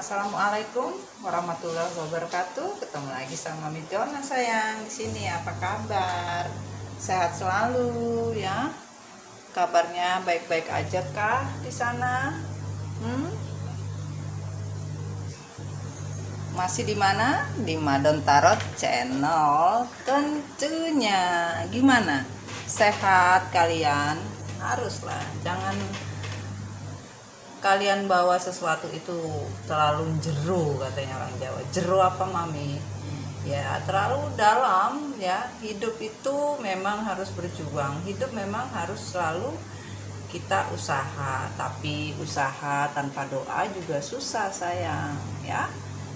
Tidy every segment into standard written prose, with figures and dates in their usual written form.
Assalamualaikum warahmatullahi wabarakatuh. Ketemu lagi sama Mami Dona sayang di sini. Apa kabar? Sehat selalu ya. Kabarnya baik-baik aja kah di sana? Masih di mana? Di Madon Tarot Channel tentunya. Gimana? Sehat kalian? Haruslah. Jangan kalian bawa sesuatu itu terlalu jero, katanya orang Jawa. Jero apa Mami? Ya terlalu dalam ya. Hidup itu memang harus berjuang. Hidup memang harus selalu kita usaha. Tapi usaha tanpa doa juga susah sayang ya.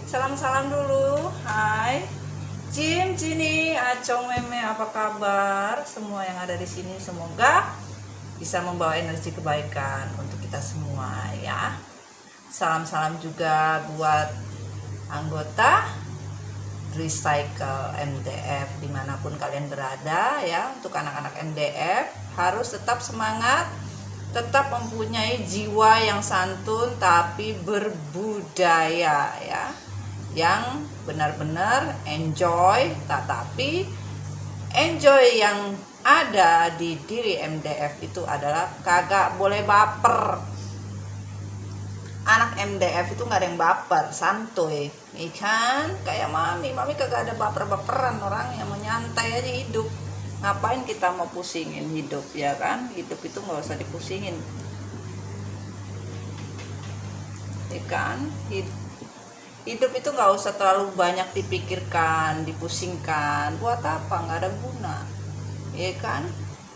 Salam-salam dulu. Hai Jim, Cini, Acong, Meme, apa kabar? Semua yang ada di sini semoga bisa membawa energi kebaikan untuk kita semua ya. Salam-salam juga buat anggota Recycle MDF dimanapun kalian berada ya. Untuk anak-anak MDF harus tetap semangat, tetap mempunyai jiwa yang santun tapi berbudaya ya, yang benar-benar enjoy, tetapi enjoy yang ada di diri MDF itu adalah kagak boleh baper. Anak MDF itu nggak ada yang baper, santuy, ikan kayak mami kagak ada baper-baperan, orang yang mau nyantai aja hidup. Ngapain kita mau pusingin hidup ya kan? Hidup itu nggak usah dipusingin, ikan hidup itu nggak usah terlalu banyak dipikirkan, dipusingkan. Buat apa? Nggak ada guna. Ya kan,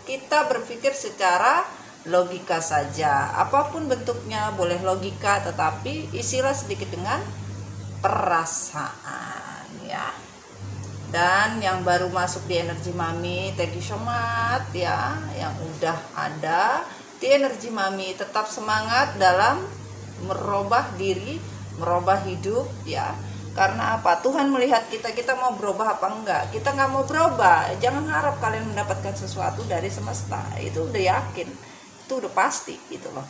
kita berpikir secara logika saja, apapun bentuknya boleh logika, tetapi isilah sedikit dengan perasaan ya. Dan yang baru masuk di energi mami, thank you so much ya, yang udah ada di energi mami, tetap semangat dalam merubah diri, merubah hidup ya. Karena apa? Tuhan melihat kita mau berubah apa enggak. Kita nggak mau berubah, jangan harap kalian mendapatkan sesuatu dari semesta. Itu udah yakin, itu udah pasti gitu loh.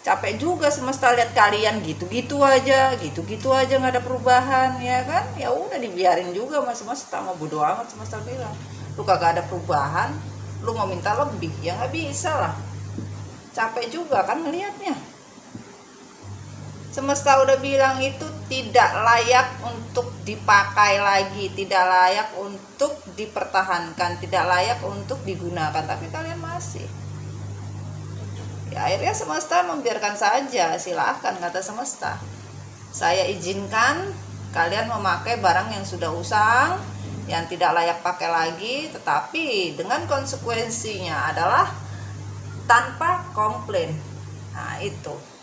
Capek juga semesta lihat kalian gitu-gitu aja nggak ada perubahan ya kan. Ya udah dibiarin juga sama semesta, mau bodo amat semesta bilang. Lu kagak ada perubahan, lu mau minta lebih ya nggak bisa lah. Capek juga kan ngelihatnya. Semesta udah bilang itu tidak layak untuk dipakai lagi, tidak layak untuk dipertahankan, tidak layak untuk digunakan, tapi kalian masih. Ya akhirnya semesta membiarkan saja, silahkan kata semesta. Saya izinkan kalian memakai barang yang sudah usang, yang tidak layak pakai lagi, tetapi dengan konsekuensinya adalah tanpa komplain. Nah itu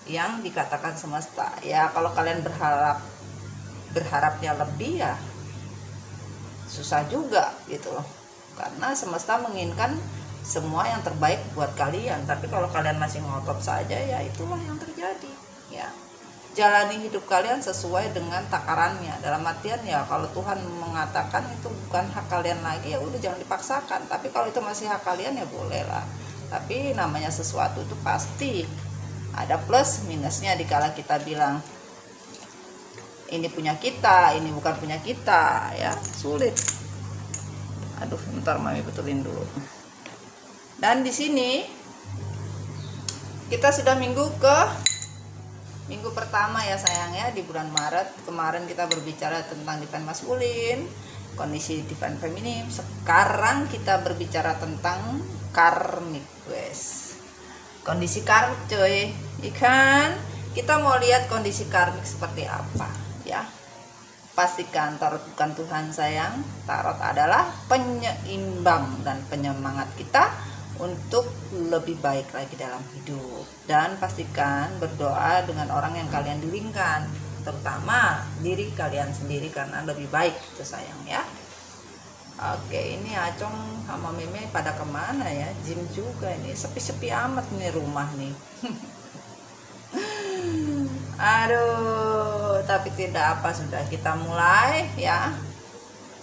yang dikatakan semesta ya. Kalau kalian berharapnya lebih ya susah juga gitu loh, karena semesta menginginkan semua yang terbaik buat kalian. Tapi kalau kalian masih ngotot saja ya itulah yang terjadi ya. Jalani hidup kalian sesuai dengan takarannya, dalam artian ya kalau Tuhan mengatakan itu bukan hak kalian lagi ya udah jangan dipaksakan. Tapi kalau itu masih hak kalian ya boleh lah. Tapi namanya sesuatu itu pasti ada plus minusnya. Dikala kita bilang ini punya kita, ini bukan punya kita ya sulit. Aduh, bentar mami betulin dulu. Dan di sini kita sudah minggu pertama ya sayang ya, di bulan Maret. Kemarin kita berbicara tentang divine maskulin, kondisi divine feminim. Sekarang kita berbicara tentang karmic quest. Kondisi karmik coy, ikan kita mau lihat kondisi karmik seperti apa ya. Pastikan tarot bukan Tuhan sayang, tarot adalah penyeimbang dan penyemangat kita untuk lebih baik lagi dalam hidup. Dan pastikan berdoa dengan orang yang kalian dilingkan, terutama diri kalian sendiri, karena lebih baik itu sayang ya. Oke, ini Acong sama Meme pada kemana ya? Jim juga ini, sepi-sepi amat nih rumah nih. Aduh, tapi tidak apa, sudah kita mulai ya.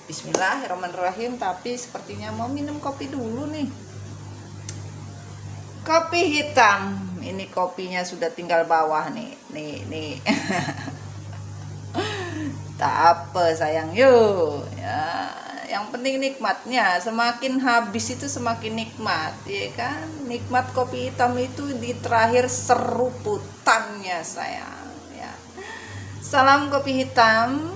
Bismillahirrahmanirrahim. Tapi sepertinya mau minum kopi dulu nih. Kopi hitam, ini kopinya sudah tinggal bawah nih. nih tak apa sayang, yuk ya, yang penting nikmatnya, semakin habis itu semakin nikmat, ya kan. Nikmat kopi hitam itu di terakhir seruputannya sayang ya. Salam kopi hitam,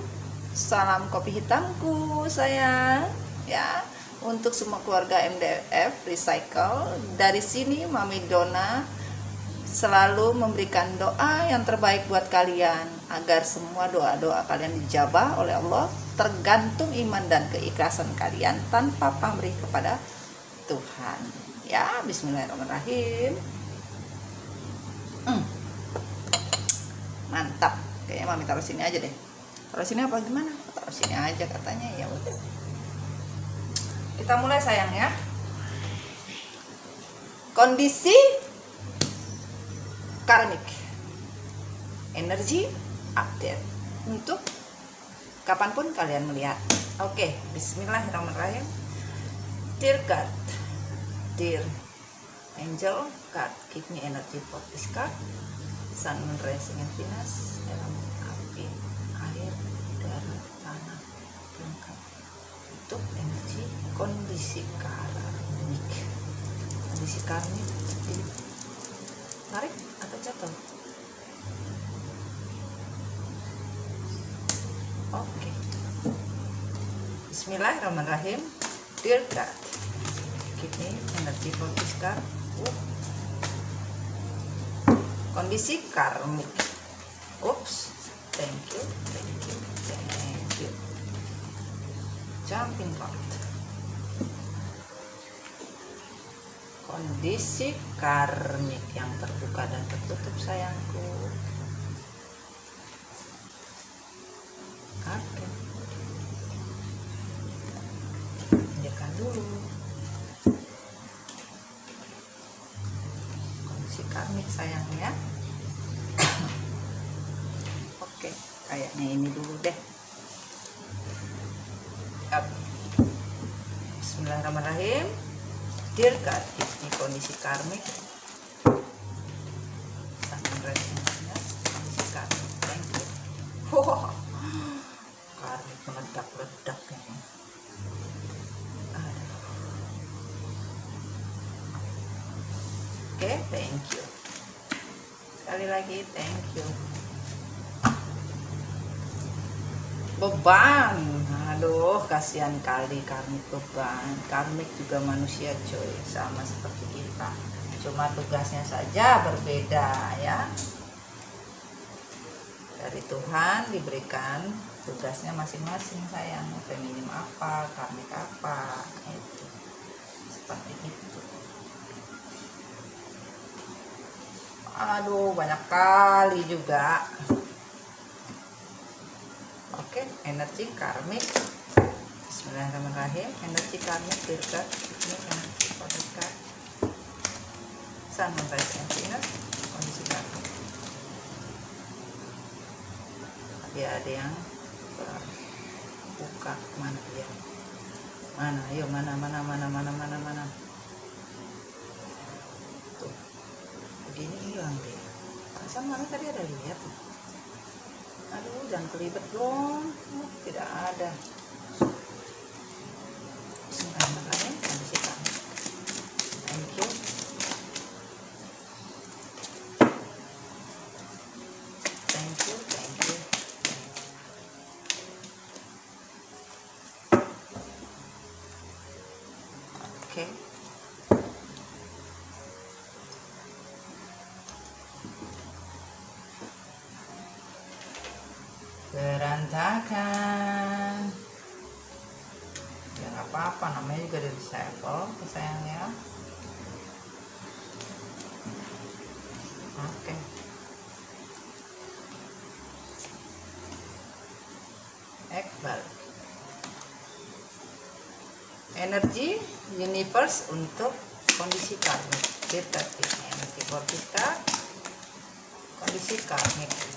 salam kopi hitamku sayang ya, untuk semua keluarga MDF Recycle. Dari sini Mami Dona selalu memberikan doa yang terbaik buat kalian, agar semua doa-doa kalian dijabah oleh Allah, tergantung iman dan keikhlasan kalian tanpa pamrih kepada Tuhan ya. Bismillahirrahmanirrahim. Mantap, kayaknya Mami taruh sini aja deh. Taruh sini apa gimana? Taruh sini aja katanya, ya udah. Kita mulai sayang ya. Kondisi karmik, energi update untuk kapanpun kalian melihat. Oke, bismillahirrahmanirrahim. Dear God, dear angel God, give me energy for this card. Sun, moon, rising, and Venus, elemen api, air, udara, tanah, lengkap untuk energi kondisi karmik. Kondisi karmik tarik atau jatuh? Oke. Bismillahirrahmanirrahim. Dear God, give me energy for this card. Kondisi karmik. Oops. Thank you. Jumping card. Kondisi karmik yang terbuka dan tertutup sayangku. Oke, pinggirkan dulu. Kondisi karmik sayangnya. Oke, kayaknya ini dulu deh. Bismillahirrahmanirrahim. Dear God, ini kondisi karmik. Kondisi karmik. Thank you. Karmik meledak-ledak ini. Oke, thank you. Sekali lagi, thank you. Beban, aduh kasihan kali karmik beban. Karmik juga manusia coy, sama seperti kita, cuma tugasnya saja berbeda ya. Dari Tuhan diberikan tugasnya masing-masing sayang, feminim apa, karmik apa, itu seperti itu. Aduh banyak kali juga. Oke, energi karmik. Bismillahirrahmanirrahim. Energi karmik berkat ini energi berkat Sun, Moon, Rising, and Venus. Kondisi karmik. Ada yang buka, mana dia? Mana? Ayo mana? Tuh, begini hilang dia. Perasaan mana tadi ada lihat? Aduh, jangan kelibet dong. Tidak ada. Bismillahirrahmanirrahim. Kondisi karmik. Thank you. Thank you. Oke. Berantakan ya nggak apa-apa, namanya juga dari disable sayangnya. Oke. Ekbal energi universe untuk kondisi karmik. Kita energi buat kita kondisi karmik.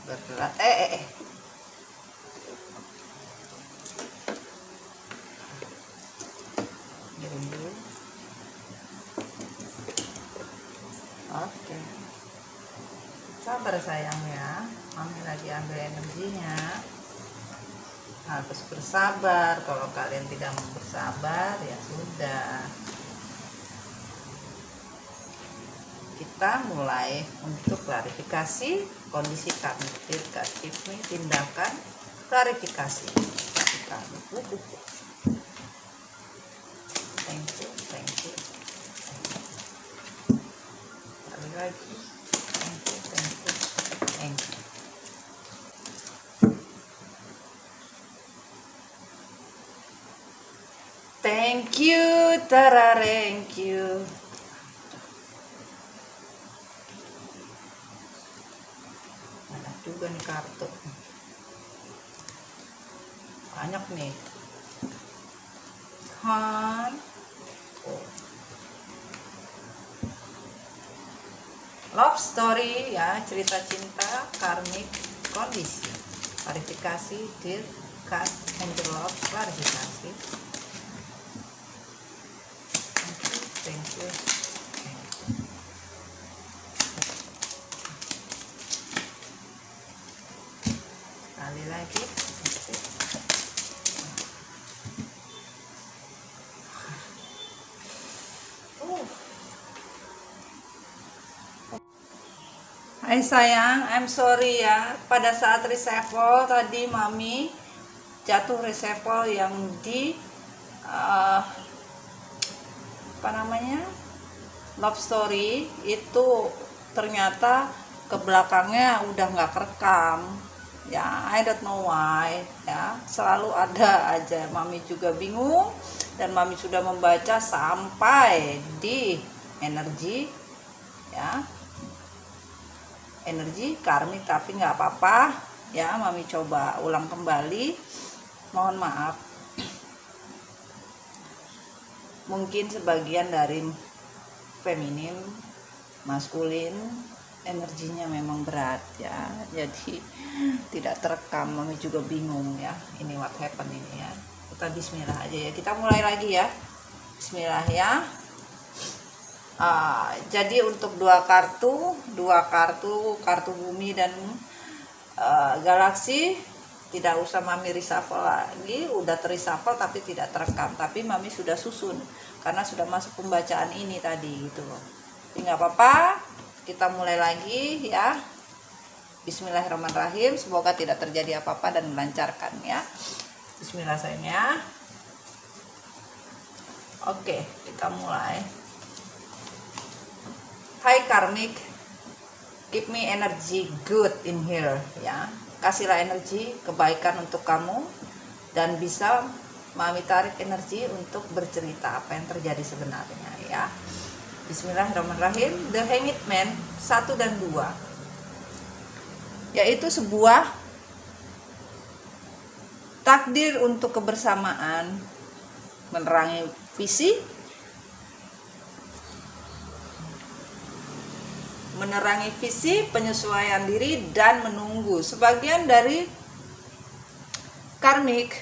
Bergerak dulu. Oke, sabar sayang ya, mami lagi ambil energinya. Harus bersabar. Kalau kalian tidak mau bersabar, ya sudah. Kita mulai untuk klarifikasi kondisi kami. Ini tindakan klarifikasi kami. Thank you. Sekali lagi. Thank you. Thank you, Tara, thank you. Banyak juga nih kartu. Banyak nih. Love story ya, cerita cinta, karmik, kondisi, klarifikasi, dear cut, angel love, klarifikasi. Thank you. Sekali lagi. Hai sayang, I'm sorry ya. Pada saat reshuffle tadi mami jatuh reshuffle yang di love story itu ternyata ke belakangnya udah nggak kerekam ya. I don't know why ya, selalu ada aja. Mami juga bingung dan mami sudah membaca sampai di energi ya, energi karmik, tapi nggak apa-apa ya. Mami coba ulang kembali, mohon maaf. Mungkin sebagian dari feminim, maskulin, energinya memang berat ya, jadi tidak terekam. Mami juga bingung ya, ini what happen ini ya. Kita bismillah aja ya, kita mulai lagi ya. Bismillah ya. Jadi untuk dua kartu kartu bumi dan galaksi tidak usah mami reshuffle lagi, udah tereshuffle tapi tidak terekam, tapi mami sudah susun karena sudah masuk pembacaan ini tadi gitu loh. Jadi nggak apa-apa, kita mulai lagi ya. Bismillahirrahmanirrahim, semoga tidak terjadi apa-apa dan melancarkan ya. Bismillah sayangnya. Oke, kita mulai. Hai karmik, give me energy good in here ya. Kasihlah energi kebaikan untuk kamu dan bisa mami tarik energi untuk bercerita apa yang terjadi sebenarnya ya. Bismillahirrahmanirrahim. The Hanged Man 1 dan 2, yaitu sebuah takdir untuk kebersamaan, menerangi visi, penyesuaian diri dan menunggu. Sebagian dari karmik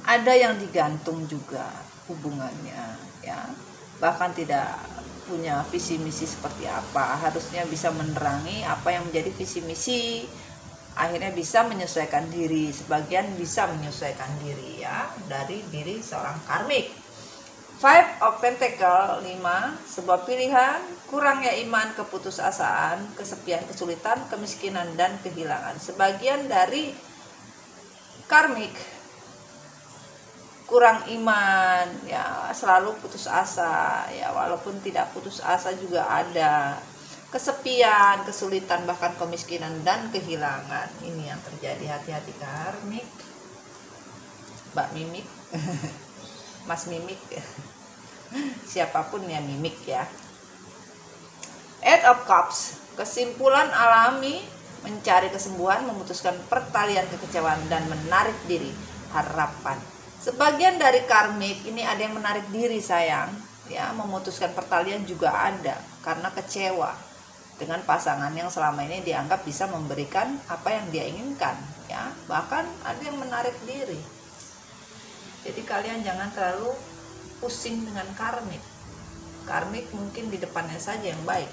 ada yang digantung juga hubungannya ya, bahkan tidak punya visi misi seperti apa. Harusnya bisa menerangi apa yang menjadi visi misi, akhirnya bisa menyesuaikan diri. Sebagian bisa menyesuaikan diri ya, dari diri seorang karmik. Five of Pentacle 5, sebuah pilihan, kurangnya iman, keputusasaan, kesepian, kesulitan, kemiskinan, dan kehilangan. Sebagian dari karmik kurang iman ya, selalu putus asa ya, walaupun tidak putus asa juga ada kesepian, kesulitan, bahkan kemiskinan dan kehilangan. Ini yang terjadi. Hati-hati karmik, Mbak Mimik. Mas Mimik, siapapun yang mimik ya. Eight of Cups, kesimpulan alami, mencari kesembuhan, memutuskan pertalian kekecewaan dan menarik diri, harapan. Sebagian dari karmik ini ada yang menarik diri sayang ya, memutuskan pertalian juga ada karena kecewa dengan pasangan yang selama ini dianggap bisa memberikan apa yang dia inginkan ya, bahkan ada yang menarik diri. Jadi kalian jangan terlalu pusing dengan karmik. Karmik mungkin di depannya saja yang baik.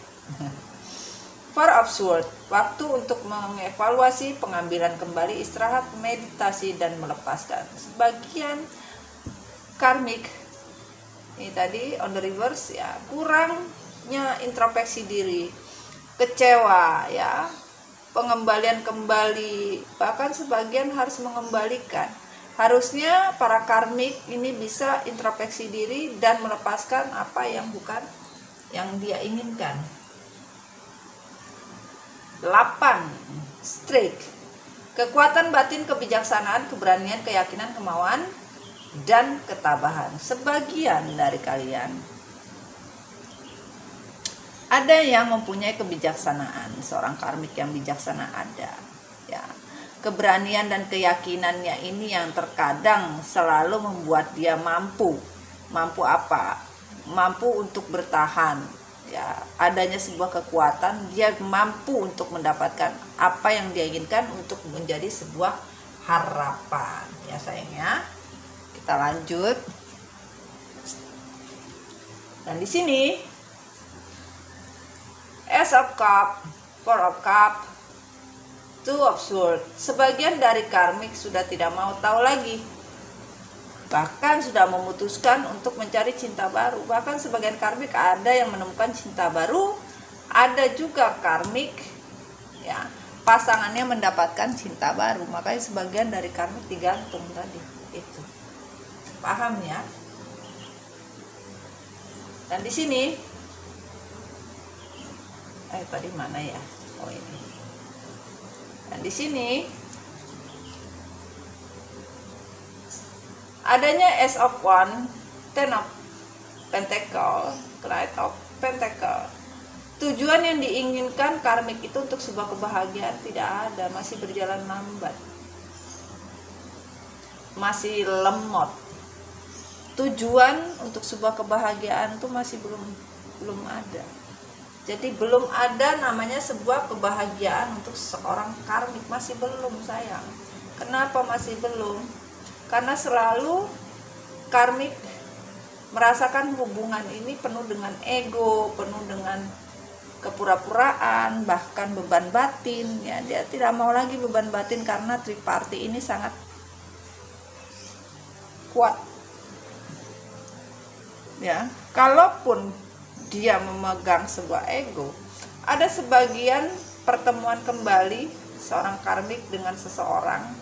Four of Swords, waktu untuk mengevaluasi, pengambilan kembali, istirahat, meditasi, dan melepaskan. Sebagian karmik ini tadi on the reverse ya, kurangnya introspeksi diri, kecewa ya, pengembalian kembali, bahkan sebagian harus mengembalikan. Harusnya para karmik ini bisa introspeksi diri dan melepaskan apa yang bukan yang dia inginkan. 8. Strike, kekuatan batin, kebijaksanaan, keberanian, keyakinan, kemauan, dan ketabahan. Sebagian dari kalian ada yang mempunyai kebijaksanaan, seorang karmik yang bijaksana ada ya. Keberanian dan keyakinannya ini yang terkadang selalu membuat dia mampu apa? Mampu untuk bertahan ya. Adanya sebuah kekuatan, dia mampu untuk mendapatkan apa yang dia inginkan untuk menjadi sebuah harapan ya sayangnya. Kita lanjut. Dan di sini Ace of Cup, Four of Cup, Two of Swords. Sebagian dari karmik sudah tidak mau tahu lagi, bahkan sudah memutuskan untuk mencari cinta baru. Bahkan sebagian karmik ada yang menemukan cinta baru, ada juga karmik ya pasangannya mendapatkan cinta baru. Makanya sebagian dari karmik digantung tadi itu. Paham ya? Dan di sini tadi mana ya? Oh ini. Dan di sini adanya Ace of Wands, Ten of Pentacles, Knight of Pentacles. Tujuan yang diinginkan karmik itu untuk sebuah kebahagiaan tidak ada, masih berjalan lambat, masih lemot. Tujuan untuk sebuah kebahagiaan itu masih belum ada. Jadi belum ada namanya sebuah kebahagiaan untuk seorang karmik, masih belum sayang. Kenapa masih belum? Karena selalu karmik merasakan hubungan ini penuh dengan ego, penuh dengan kepura-puraan, bahkan beban batin ya. Dia tidak mau lagi beban batin karena triparty ini sangat kuat ya. Kalaupun dia memegang sebuah ego, ada sebagian pertemuan kembali seorang karmik dengan seseorang,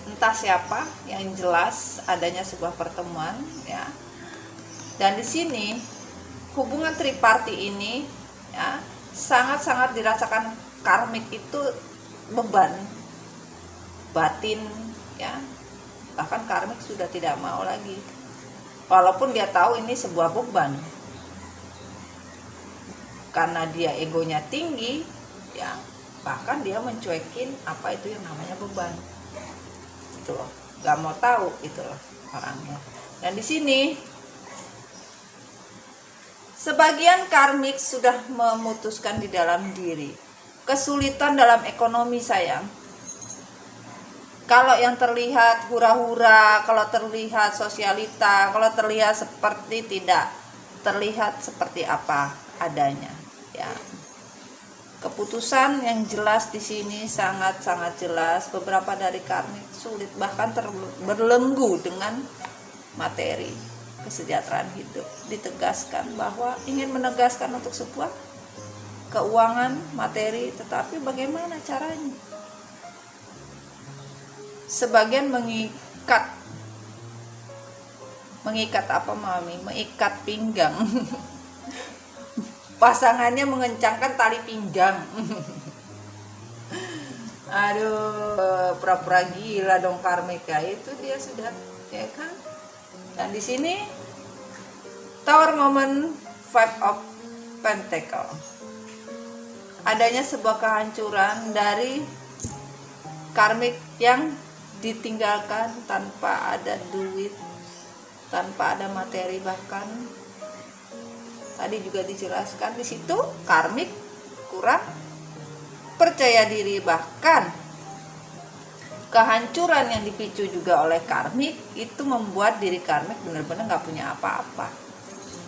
entah siapa, yang jelas adanya sebuah pertemuan ya. Dan di sini hubungan triparty ini ya sangat-sangat dirasakan karmik itu beban batin ya. Bahkan karmik sudah tidak mau lagi, walaupun dia tahu ini sebuah beban, karena dia egonya tinggi ya. Bahkan dia mencuekin apa itu yang namanya beban itu loh, gak mau tahu itu loh orangnya. Dan di sini sebagian karmik sudah memutuskan di dalam diri, kesulitan dalam ekonomi sayang. Kalau yang terlihat hura-hura, kalau terlihat sosialita, kalau terlihat seperti tidak terlihat seperti apa adanya ya. Keputusan yang jelas di sini sangat-sangat jelas. Beberapa dari karmik sulit bahkan berbelenggu dengan materi, kesejahteraan hidup. Ditegaskan bahwa ingin menegaskan untuk sebuah keuangan materi, tetapi bagaimana caranya? Sebagian mengikat apa mami? Mengikat pinggang. Pasangannya mengencangkan tali pinggang. Aduh, pura-pura gila dong karmika itu dia sudah ya kan. Dan di sini Tower Moment, Five of Pentacles. Adanya sebuah kehancuran dari karmik yang ditinggalkan tanpa ada duit, tanpa ada materi. Bahkan tadi juga dijelaskan di situ karmik kurang percaya diri, bahkan kehancuran yang dipicu juga oleh karmik itu membuat diri karmik benar-benar nggak punya apa-apa.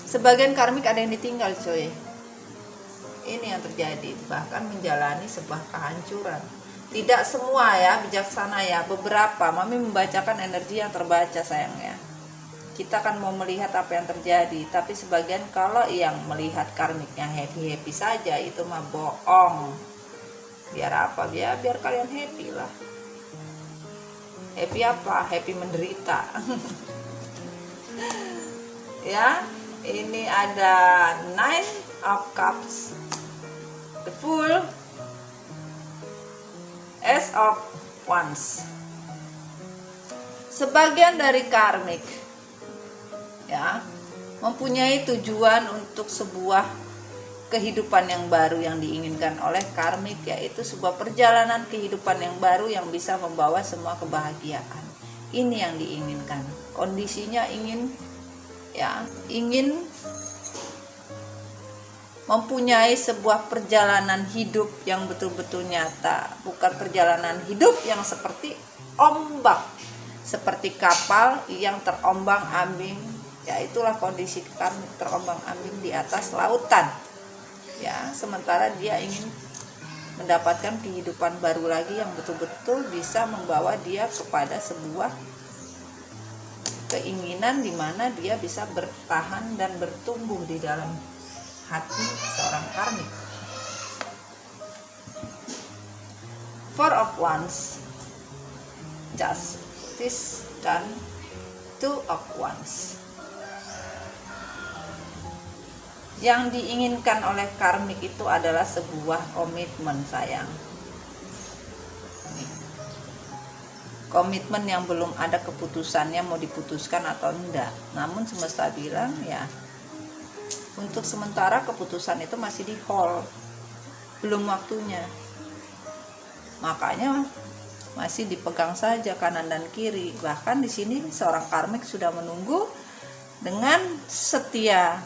Sebagian karmik ada yang ditinggal, coy. Ini yang terjadi, bahkan menjalani sebuah kehancuran. Tidak semua ya, bijaksana ya, beberapa. Mami membacakan energi yang terbaca, sayangnya. Kita kan mau melihat apa yang terjadi, tapi sebagian kalau yang melihat karmik yang happy-happy saja itu mah bohong. Biar apa? Biar kalian happy lah. Happy apa? Happy menderita. Ya, ini ada Nine of Cups, the Fool, Ace of Wands. Sebagian dari karmik ya mempunyai tujuan untuk sebuah kehidupan yang baru yang diinginkan oleh karmik, yaitu sebuah perjalanan kehidupan yang baru yang bisa membawa semua kebahagiaan. Ini yang diinginkan. Kondisinya ingin mempunyai sebuah perjalanan hidup yang betul-betul nyata, bukan perjalanan hidup yang seperti ombak, seperti kapal yang terombang-ambing. Ya, itulah kondisi karmik, terombang-ambing di atas lautan. Ya, sementara dia ingin mendapatkan kehidupan baru lagi yang betul-betul bisa membawa dia kepada sebuah keinginan di mana dia bisa bertahan dan bertumbuh di dalam hati seorang karmik. Four of Wands, Justice, dan Two of Wands. Yang diinginkan oleh karmik itu adalah sebuah komitmen, sayang. Komitmen yang belum ada keputusannya mau diputuskan atau enggak. Namun semesta bilang ya, untuk sementara keputusan itu masih di hold, belum waktunya. Makanya masih dipegang saja kanan dan kiri. Bahkan di sini seorang karmik sudah menunggu dengan setia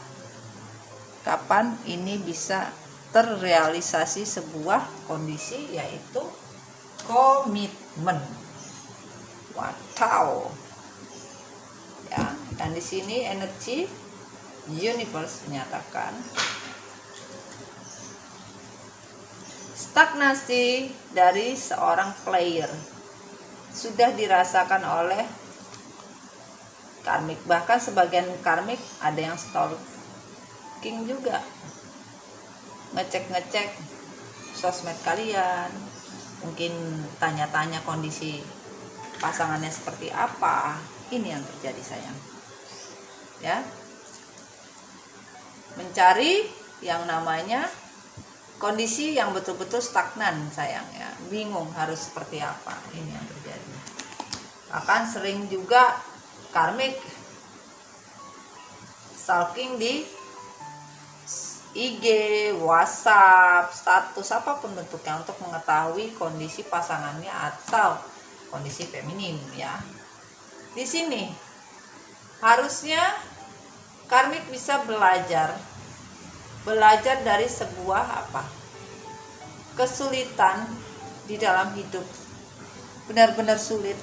kapan ini bisa terrealisasi sebuah kondisi, yaitu komitmen. Wow. Ya, dan di sini energi universe menyatakan stagnasi dari seorang player sudah dirasakan oleh karmik. Bahkan sebagian karmik ada yang stalking juga, ngecek sosmed kalian, mungkin tanya-tanya kondisi pasangannya seperti apa. Ini yang terjadi, sayang. Ya, mencari yang namanya kondisi yang betul-betul stagnan, sayang ya, bingung harus seperti apa. Ini yang terjadi. Akan sering juga karmik stalking di IG, WhatsApp, status apapun bentuknya untuk mengetahui kondisi pasangannya atau kondisi feminim ya. Di sini harusnya karmik bisa belajar dari sebuah kesulitan di dalam hidup, benar-benar sulit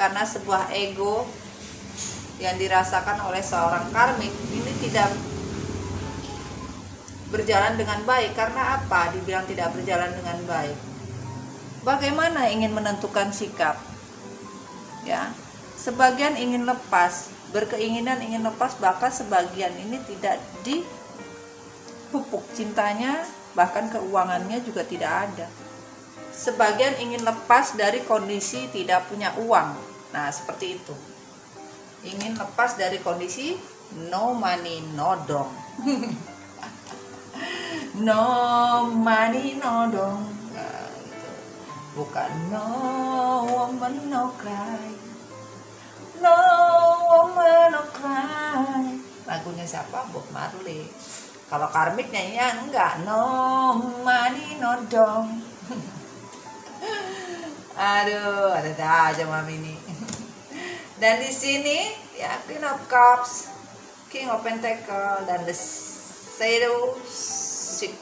karena sebuah ego yang dirasakan oleh seorang karmik ini tidak berjalan dengan baik. Karena apa dibilang tidak berjalan dengan baik? Bagaimana ingin menentukan sikap ya, sebagian ingin lepas, berkeinginan ingin lepas, bahkan sebagian ini tidak dipupuk cintanya, bahkan keuangannya juga tidak ada. Sebagian ingin lepas dari kondisi tidak punya uang. Nah, seperti itu. Ingin lepas dari kondisi no money no dong. No money no dong. Nah, gitu. Bukan no woman no cry. No woman no cry. Lagunya siapa? Bob Marley. Kalau karmik nyanyinya enggak, no money no dong. Aduh, ada aja mami ini. Dan di sini ya, Queen of Cups, King of Pentacle, dan the Shadow Six.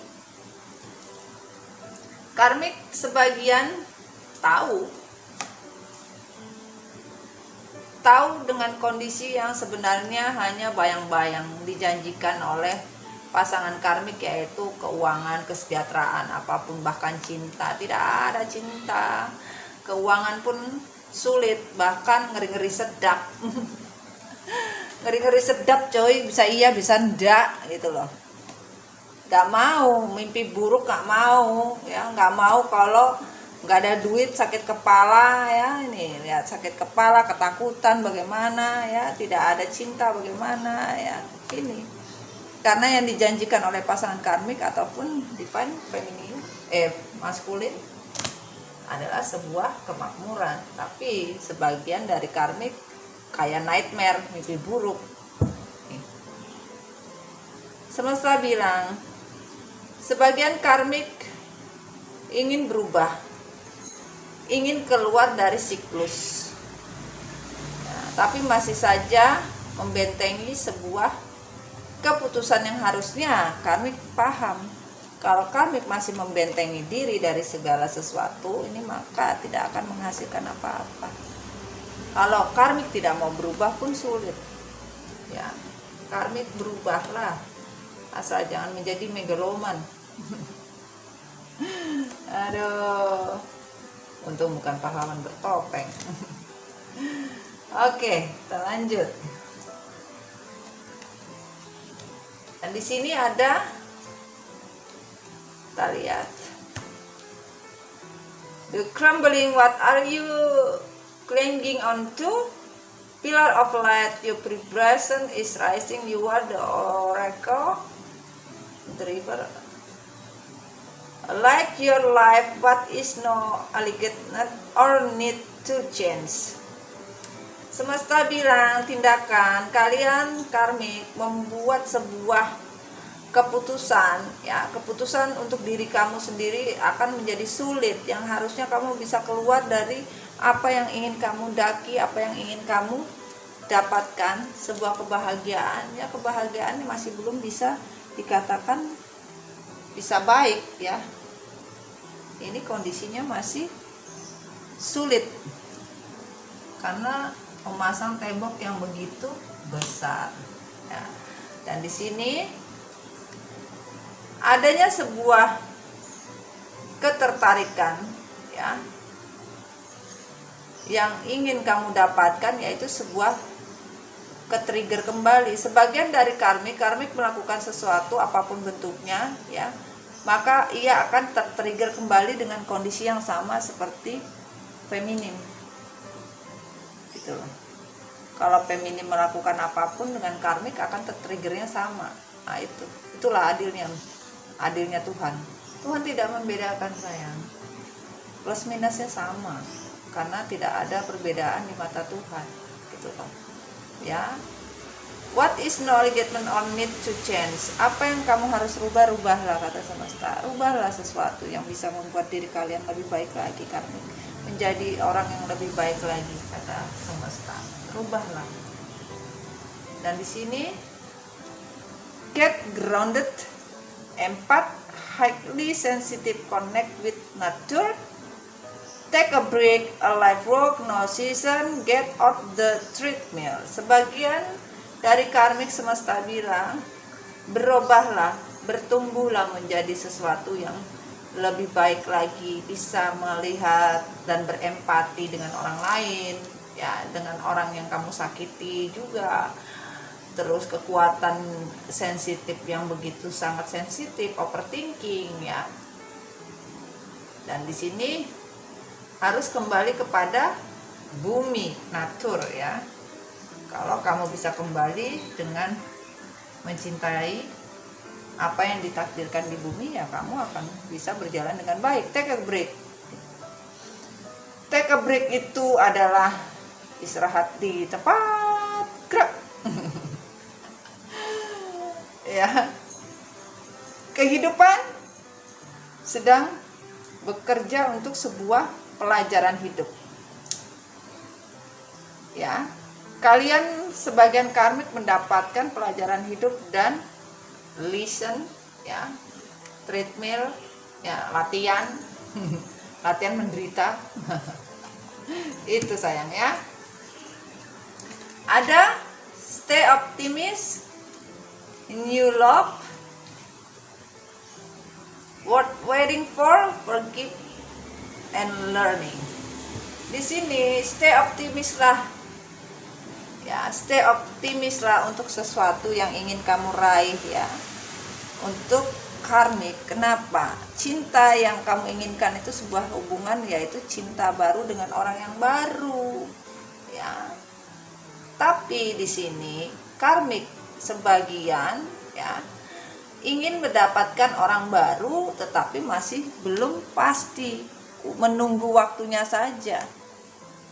Karmik sebagian tahu dengan kondisi yang sebenarnya hanya bayang-bayang dijanjikan oleh pasangan karmik, yaitu keuangan, kesejahteraan, apapun, bahkan cinta. Tidak ada cinta, keuangan pun sulit, bahkan ngeri-ngeri sedap. Ngeri-ngeri sedap coy, bisa iya bisa enggak gitu loh. Gak mau, mimpi buruk gak mau ya, gak mau kalau gak ada duit, sakit kepala ya. Ini lihat, sakit kepala, ketakutan bagaimana ya, tidak ada cinta bagaimana ya. Ini karena yang dijanjikan oleh pasangan karmik ataupun divine feminine maskulin adalah sebuah kemakmuran, tapi sebagian dari karmik kayak nightmare, mimpi buruk. Semesta bilang sebagian karmik ingin berubah, ingin keluar dari siklus, tapi masih saja membentengi sebuah keputusan yang harusnya karmik paham. Kalau karmik masih membentengi diri dari segala sesuatu ini, maka tidak akan menghasilkan apa-apa. Kalau karmik tidak mau berubah pun sulit ya. Karmik berubahlah, asal jangan menjadi megaloman. Aduh, untung bukan pahlawan bertopeng. Oke, kita lanjut. Dan di sini ada, kita lihat, the crumbling, what are you clinging on to? Pillar of light, your vibration is rising, you are the oracle, the river. Like your life, what is no alleged or need to change. Semesta bilang tindakan kalian karmik membuat sebuah keputusan ya, keputusan untuk diri kamu sendiri akan menjadi sulit, yang harusnya kamu bisa keluar dari apa yang ingin kamu daki, apa yang ingin kamu dapatkan, sebuah kebahagiaan ya. Kebahagiaan ini masih belum bisa dikatakan bisa baik ya, ini kondisinya masih sulit karena memasang tembok yang begitu besar ya. Dan di sini adanya sebuah ketertarikan ya yang ingin kamu dapatkan, yaitu sebuah ke-trigger kembali. Sebagian dari karmik melakukan sesuatu apapun bentuknya ya, maka ia akan ter-trigger kembali dengan kondisi yang sama seperti feminim. Gitu loh. Kalau feminim melakukan apapun dengan karmik akan ter-triggernya sama. Nah, itulah adilnya Tuhan. Tuhan tidak membedakan, sayang. Plus minusnya sama, karena tidak ada perbedaan di mata Tuhan. Gitu loh. Ya. What is no engagement or need to change? Apa yang kamu harus rubahlah, kata semesta. Rubahlah sesuatu yang bisa membuat diri kalian lebih baik lagi, karmik. Menjadi orang yang lebih baik lagi, kata semesta. Rubahlah. Dan di sini get grounded, empath, highly sensitive, connect with nature, take a break, a life work, no season, get off the treadmill. Sebagian dari karmik semesta bilang, berubahlah, bertumbuhlah menjadi sesuatu yang lebih baik lagi, bisa melihat dan berempati dengan orang lain ya, dengan orang yang kamu sakiti juga. Terus kekuatan sensitif yang begitu sangat sensitif, overthinking ya. Dan di sini harus kembali kepada bumi, natur ya. Kalau kamu bisa kembali dengan mencintai apa yang ditakdirkan di bumi, ya kamu akan bisa berjalan dengan baik. Take a break. Take a break itu adalah istirahat di tempat gerak. Ya. Kehidupan sedang bekerja untuk sebuah pelajaran hidup. Ya. Kalian sebagian karmik mendapatkan pelajaran hidup dan listen ya, treadmill ya, latihan latihan menderita. Itu sayang ya. Ada stay optimistic, new love, worth waiting for, forgive and learning. Di sini stay optimis lah. Ya, stay optimis lah untuk sesuatu yang ingin kamu raih ya. Untuk karmik, kenapa? Cinta yang kamu inginkan itu sebuah hubungan, yaitu cinta baru dengan orang yang baru. Ya. Tapi di sini karmik sebagian ya ingin mendapatkan orang baru, tetapi masih belum pasti, menunggu waktunya saja,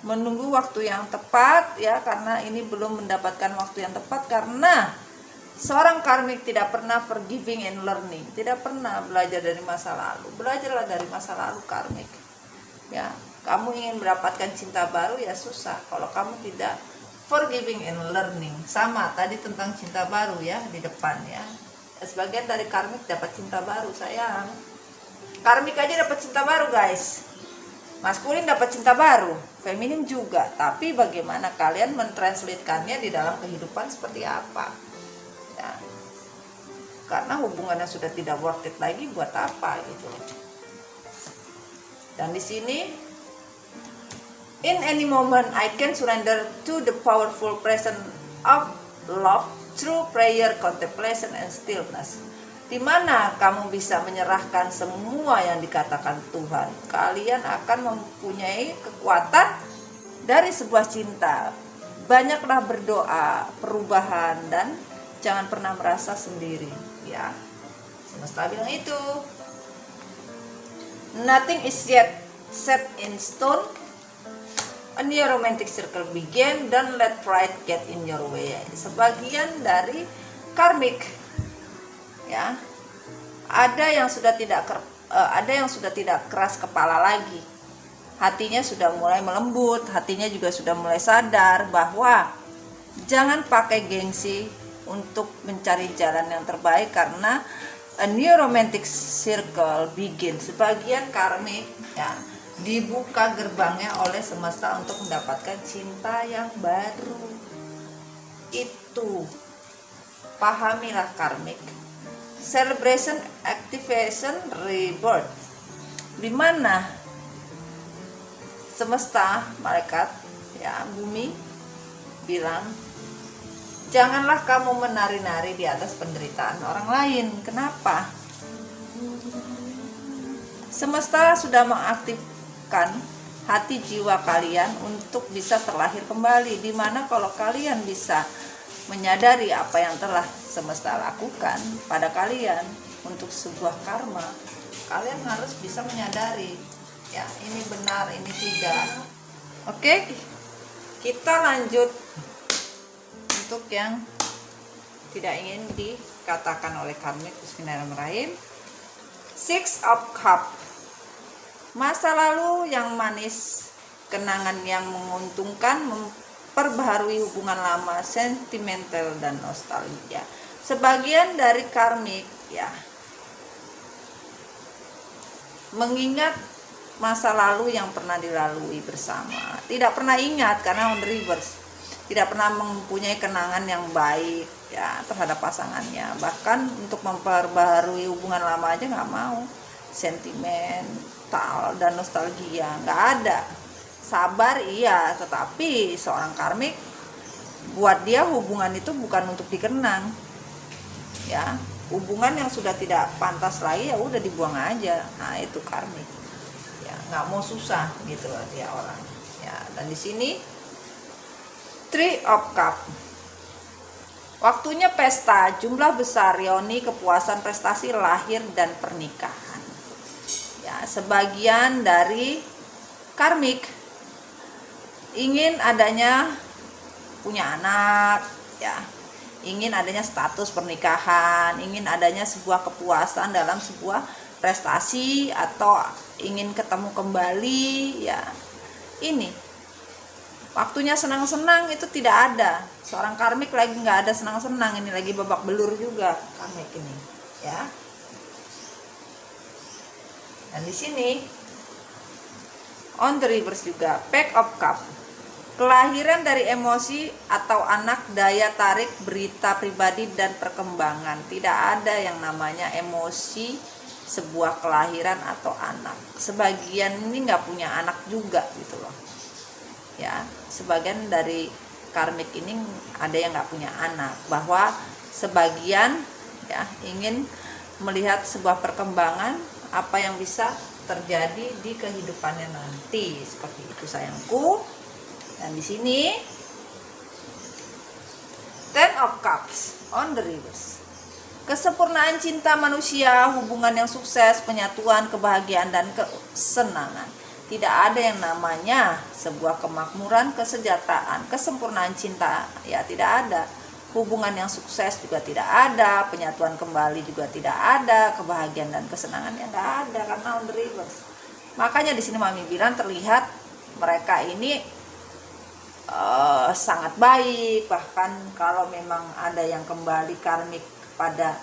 menunggu waktu yang tepat ya, karena ini belum mendapatkan waktu yang tepat karena seorang karmik tidak pernah forgiving and learning, tidak pernah belajar dari masa lalu. Belajarlah dari masa lalu karmik ya. Kamu ingin mendapatkan cinta baru ya susah kalau kamu tidak forgiving and learning. Sama tadi tentang cinta baru ya di depan ya. Sebagian dari karmik dapat cinta baru sayang. Karmik aja dapat cinta baru guys. Maskulin dapat cinta baru, feminin juga. Tapi bagaimana kalian mentranslatekannya di dalam kehidupan seperti apa? Ya. Karena hubungannya sudah tidak worth it lagi, buat apa gitu. Dan di sini, in any moment I can surrender to the powerful presence of love through prayer, contemplation, and stillness. Di mana kamu bisa menyerahkan semua yang dikatakan Tuhan. Kalian akan mempunyai kekuatan dari sebuah cinta. Banyaklah berdoa, perubahan, dan jangan pernah merasa sendiri ya. Semesta bilang itu. Nothing is yet set in stone. A new romantic circle begin. Don't let pride get in your way. Sebagian dari karmik ya, ada yang sudah tidak keras kepala lagi, hatinya sudah mulai melembut, hatinya juga sudah mulai sadar bahwa jangan pakai gengsi untuk mencari jalan yang terbaik, karena a new romantic circle begin. Sebagian karmik ya dibuka gerbangnya oleh semesta untuk mendapatkan cinta yang baru. Itu pahamilah karmik. Celebration, activation, rebirth. Di mana semesta, malaikat, ya, bumi bilang, janganlah kamu menari-nari di atas penderitaan orang lain. Kenapa? Semesta sudah mengaktifkan hati jiwa kalian untuk bisa terlahir kembali. Di mana kalau kalian bisa menyadari apa yang telah semesta lakukan pada kalian untuk sebuah karma, kalian harus bisa menyadari ya, ini benar, ini tidak. Oke, kita lanjut untuk yang tidak ingin dikatakan oleh karmik. Bismillahirrahmanirrahim. Six of Cups. Masa lalu yang manis, kenangan yang menguntungkan, memperbaharui hubungan lama, sentimental dan nostalgia. Sebagian dari karmik ya mengingat masa lalu yang pernah dilalui bersama, tidak pernah ingat karena on reverse, tidak pernah mempunyai kenangan yang baik ya terhadap pasangannya. Bahkan untuk memperbaharui hubungan lama aja nggak mau, sentimental dan nostalgia nggak ada. Sabar iya, tetapi seorang karmik, buat dia hubungan itu bukan untuk dikenang ya. Hubungan yang sudah tidak pantas lagi ya udah dibuang aja. Nah itu karmik ya, nggak mau susah gitu dia orang ya. Dan di sini Three of Cups, waktunya pesta, jumlah besar, reuni, kepuasan, prestasi, lahir dan pernikahan ya. Sebagian dari karmik ingin adanya punya anak ya, ingin adanya status pernikahan, ingin adanya sebuah kepuasan dalam sebuah prestasi, atau ingin ketemu kembali ya. Ini waktunya senang-senang itu tidak ada. Seorang karmik lagi nggak ada senang-senang, ini lagi babak belur juga karmik ini ya. Dan di sini On the reverse juga, Pack of Cup. Kelahiran dari emosi atau anak, daya tarik, berita pribadi dan perkembangan. Tidak ada yang namanya emosi sebuah kelahiran atau anak. Sebagian ini nggak punya anak juga gitu loh. Ya, sebagian dari karmik ini ada yang nggak punya anak. Bahwa sebagian ya ingin melihat sebuah perkembangan apa yang bisa terjadi di kehidupannya nanti. Seperti itu sayangku. Dan di sini Ten of Cups on the reverse. Kesempurnaan cinta manusia, hubungan yang sukses, penyatuan, kebahagiaan dan kesenangan. Tidak ada yang namanya sebuah kemakmuran, kesejahteraan, kesempurnaan cinta, ya tidak ada. Hubungan yang sukses juga tidak ada, penyatuan kembali juga tidak ada, kebahagiaan dan kesenangan yang tidak ada karena on the reverse. Makanya di sini Mami bilang terlihat mereka ini sangat baik, bahkan kalau memang ada yang kembali karmik pada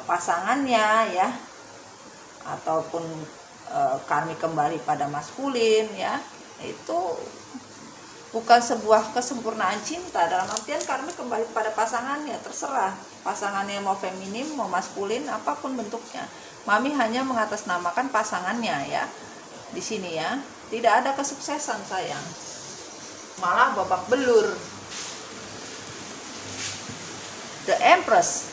pasangannya ya, ataupun karmik kembali pada maskulin ya, itu bukan sebuah kesempurnaan cinta. Dalam artian karmik kembali pada pasangannya, terserah pasangannya mau feminim mau maskulin apapun bentuknya. Mami hanya mengatasnamakan pasangannya ya di sini ya. Tidak ada kesuksesan sayang, malah babak belur. The Empress.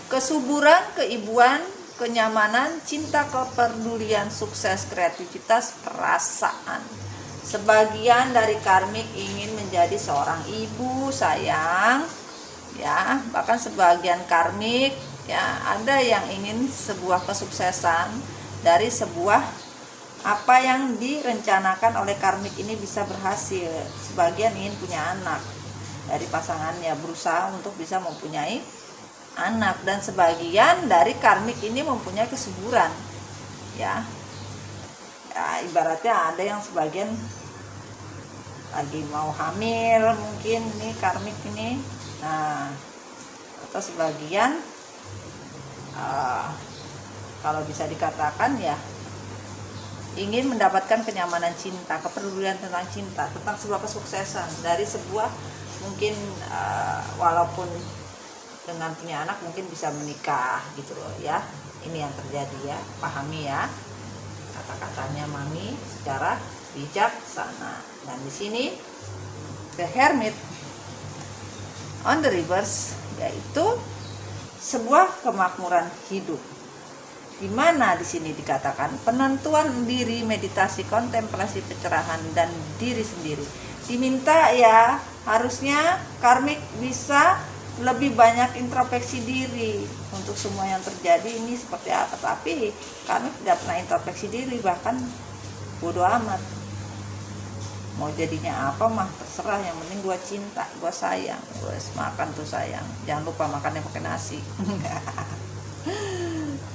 Kesuburan, keibuan, kenyamanan, cinta, kepedulian, sukses, kreativitas, perasaan. Sebagian dari karmik ingin menjadi seorang ibu sayang ya, bahkan sebagian karmik ya ada yang ingin sebuah kesuksesan dari sebuah apa yang direncanakan oleh karmik ini bisa berhasil. Sebagian ingin punya anak dari pasangannya, berusaha untuk bisa mempunyai anak, dan sebagian dari karmik ini mempunyai kesuburan ya. Ya ibaratnya ada yang sebagian lagi mau hamil mungkin nih karmik ini, nah atau sebagian kalau bisa dikatakan ya ingin mendapatkan kenyamanan cinta, kepedulian tentang cinta, tentang sebuah kesuksesan dari sebuah mungkin walaupun dengan punya anak mungkin bisa menikah gitu loh ya. Ini yang terjadi ya, pahami ya kata-katanya Mami secara bijaksana. Dan di sini The Hermit on the reverse, yaitu sebuah kemakmuran hidup, di mana di sini dikatakan penentuan diri, meditasi, kontemplasi, pencerahan dan diri sendiri. Diminta ya, harusnya karmik bisa lebih banyak introspeksi diri untuk semua yang terjadi ini seperti apa, tapi karmik tidak pernah introspeksi diri, bahkan bodoh amat. Mau jadinya apa mah terserah, yang penting gua cinta, gua sayang, gua makan tuh sayang. Jangan lupa makannya pakai nasi.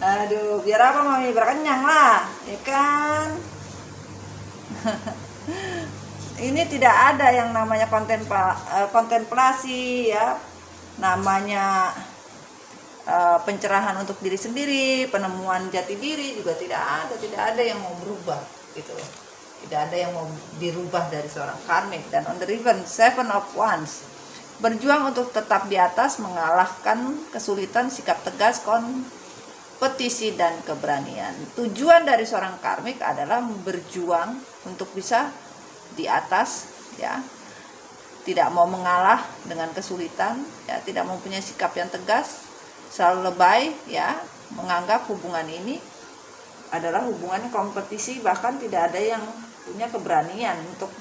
Aduh, biar apa Mami? Biar kenyang lah, ya kan? Ini tidak ada yang namanya kontemplasi ya, namanya pencerahan untuk diri sendiri, penemuan jati diri juga tidak ada yang mau berubah gitu loh. Tidak ada yang mau dirubah dari seorang karmik. Dan on the reverse, Seven of Wands, berjuang untuk tetap di atas, mengalahkan kesulitan, sikap tegas, kompetisi dan keberanian. Tujuan dari seorang karmik adalah berjuang untuk bisa di atas ya, tidak mau mengalah dengan kesulitan ya, tidak mempunyai sikap yang tegas, selalu lebay ya, menganggap hubungan ini adalah hubungan kompetisi, bahkan tidak ada yang punya keberanian untuk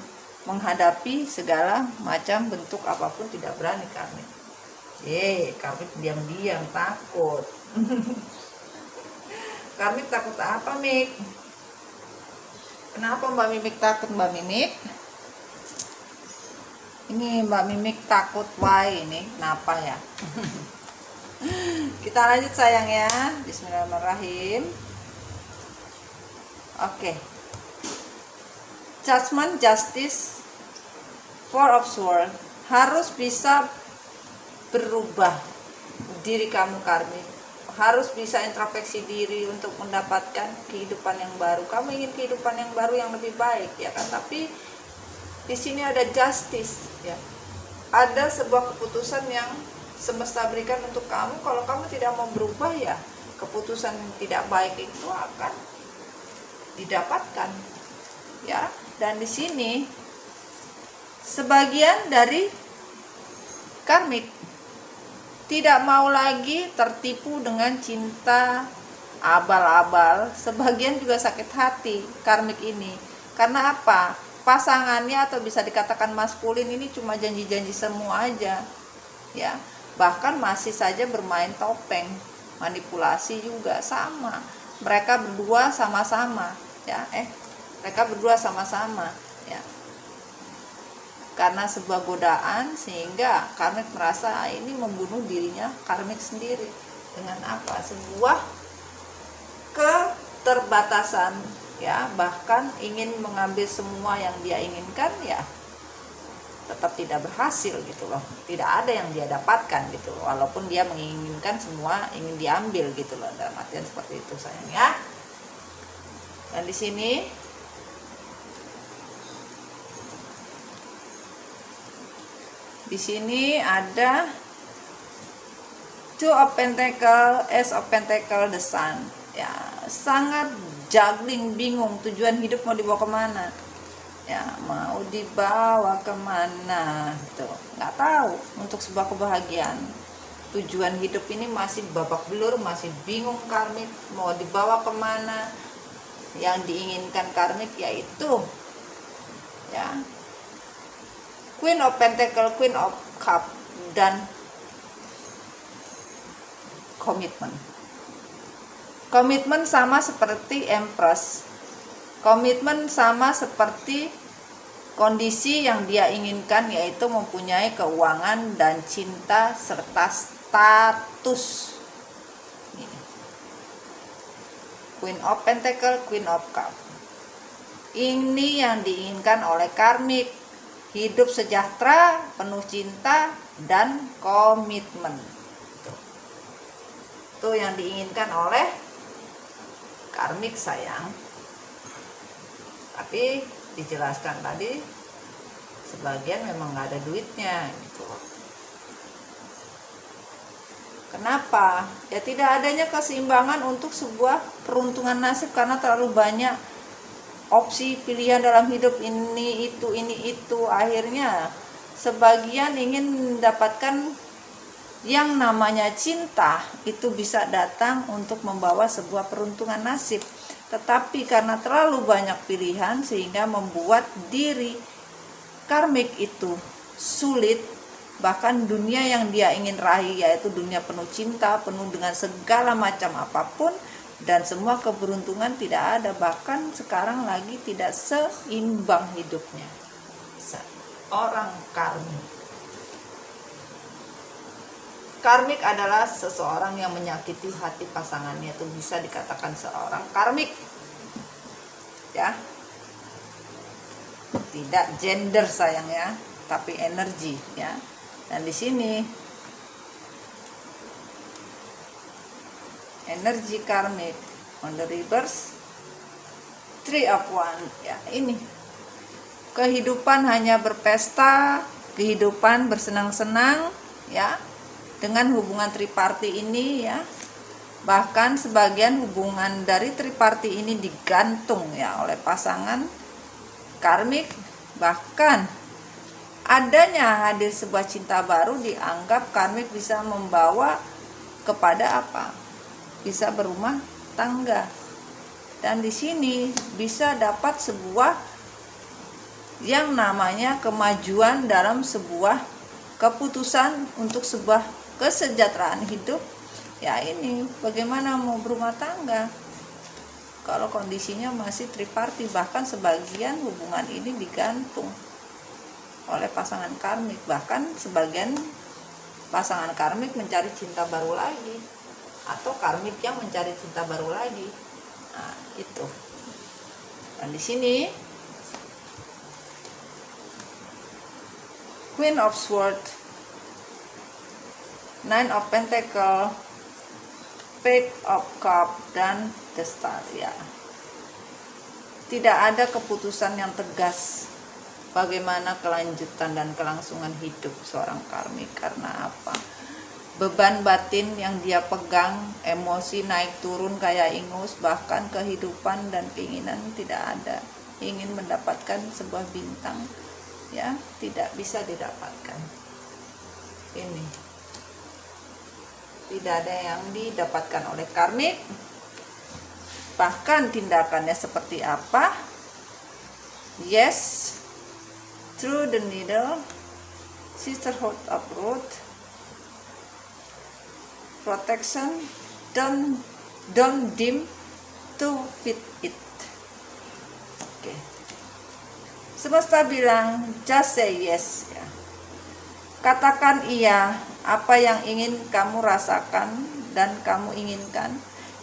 menghadapi segala macam bentuk apapun, tidak berani karmik. Karmik diam-diam takut. Karmik takut apa, Mik? Kenapa Mbak Mimik takut, Mbak Mimik? Ini Mbak Mimik takut, why ini? Kenapa ya? Kita lanjut sayang ya. Bismillahirrahmanirrahim. Oke. Judgment, justice, Four of Swords, harus bisa berubah diri kamu karmik. harus bisa introspeksi diri untuk mendapatkan kehidupan yang baru. Kamu ingin kehidupan yang baru yang lebih baik, ya kan? Tapi di sini ada justice, ya. Ada sebuah keputusan yang semesta berikan untuk kamu. Kalau kamu tidak mau berubah, ya keputusan yang tidak baik itu akan didapatkan, ya. Dan di sini sebagian dari karmik tidak mau lagi tertipu dengan cinta abal-abal. Sebagian juga sakit hati karmik ini. Karena apa? Pasangannya atau bisa dikatakan maskulin ini cuma janji-janji semua aja, ya. Bahkan masih saja bermain topeng, manipulasi juga sama. Mereka berdua sama-sama, ya. Mereka berdua sama-sama, ya. Karena sebuah godaan sehingga karmik merasa ini membunuh dirinya karmik sendiri. Dengan apa? Sebuah keterbatasan, ya. Bahkan ingin mengambil semua yang dia inginkan, ya tetap tidak berhasil gitu loh. Tidak ada yang dia dapatkan gitu loh. Walaupun dia menginginkan semua ingin diambil gitu loh. Dalam artian seperti itu, sayang, ya. Dan di sini ada Two of Pentacle, Ace of Pentacle, the Sun, ya. Sangat juggling, bingung tujuan hidup mau dibawa kemana, ya. Mau dibawa kemana tuh nggak tahu. Untuk sebuah kebahagiaan, tujuan hidup ini masih babak belur, masih bingung karmik mau dibawa kemana. Yang diinginkan karmik yaitu, ya, Queen of Pentacle, Queen of Cup, dan komitmen. Komitmen sama seperti Empress. Komitmen sama seperti kondisi yang dia inginkan, yaitu mempunyai keuangan dan cinta serta status. Queen of Pentacle, Queen of Cup. Ini yang diinginkan oleh karmik. Hidup sejahtera, penuh cinta, dan komitmen. Itu yang diinginkan oleh karmik, sayang. Tapi dijelaskan tadi, sebagian memang nggak ada duitnya gitu. Kenapa? Ya tidak adanya keseimbangan untuk sebuah peruntungan nasib karena terlalu banyak opsi pilihan dalam hidup, ini itu. Akhirnya sebagian ingin mendapatkan yang namanya cinta, itu bisa datang untuk membawa sebuah peruntungan nasib. Tetapi karena terlalu banyak pilihan sehingga membuat diri karmik itu sulit. Bahkan dunia yang dia ingin raih, yaitu dunia penuh cinta, penuh dengan segala macam apapun, dan semua keberuntungan tidak ada. Bahkan sekarang lagi tidak seimbang hidupnya seorang karmik. Karmik adalah seseorang yang menyakiti hati pasangannya, itu bisa dikatakan seorang karmik, ya. Tidak gender, sayang, ya, tapi energi, ya. Dan di sini energi karmik on the reverse, Three of Wands, ya. Ini kehidupan hanya berpesta, kehidupan bersenang-senang, ya, dengan hubungan triparti ini, ya. Bahkan sebagian hubungan dari triparti ini digantung, ya, oleh pasangan karmik. Bahkan adanya hadir sebuah cinta baru dianggap karmik bisa membawa kepada apa? Bisa berumah tangga. Dan di sini bisa dapat sebuah yang namanya kemajuan dalam sebuah keputusan untuk sebuah kesejahteraan hidup. Ya, ini bagaimana mau berumah tangga kalau kondisinya masih triparti. Bahkan sebagian hubungan ini digantung oleh pasangan karmik. Bahkan sebagian pasangan karmik mencari cinta baru lagi, atau karmik yang mencari cinta baru lagi. Nah, itu. Dan di sini Queen of Swords, Nine of Pentacle, Page of Cup dan The Star, ya. Tidak ada keputusan yang tegas bagaimana kelanjutan dan kelangsungan hidup seorang karmik. Karena apa? Beban batin yang dia pegang, emosi naik turun kayak ingus, bahkan kehidupan dan keinginan tidak ada. Ingin mendapatkan sebuah bintang, ya, tidak bisa didapatkan. Ini tidak ada yang didapatkan oleh karmik. Bahkan tindakannya seperti apa? Yes, through the needle, sisterhood of root, protection, don't dim to fit it. Oke. Semesta bilang just say yes, ya. Katakan iya apa yang ingin kamu rasakan dan kamu inginkan,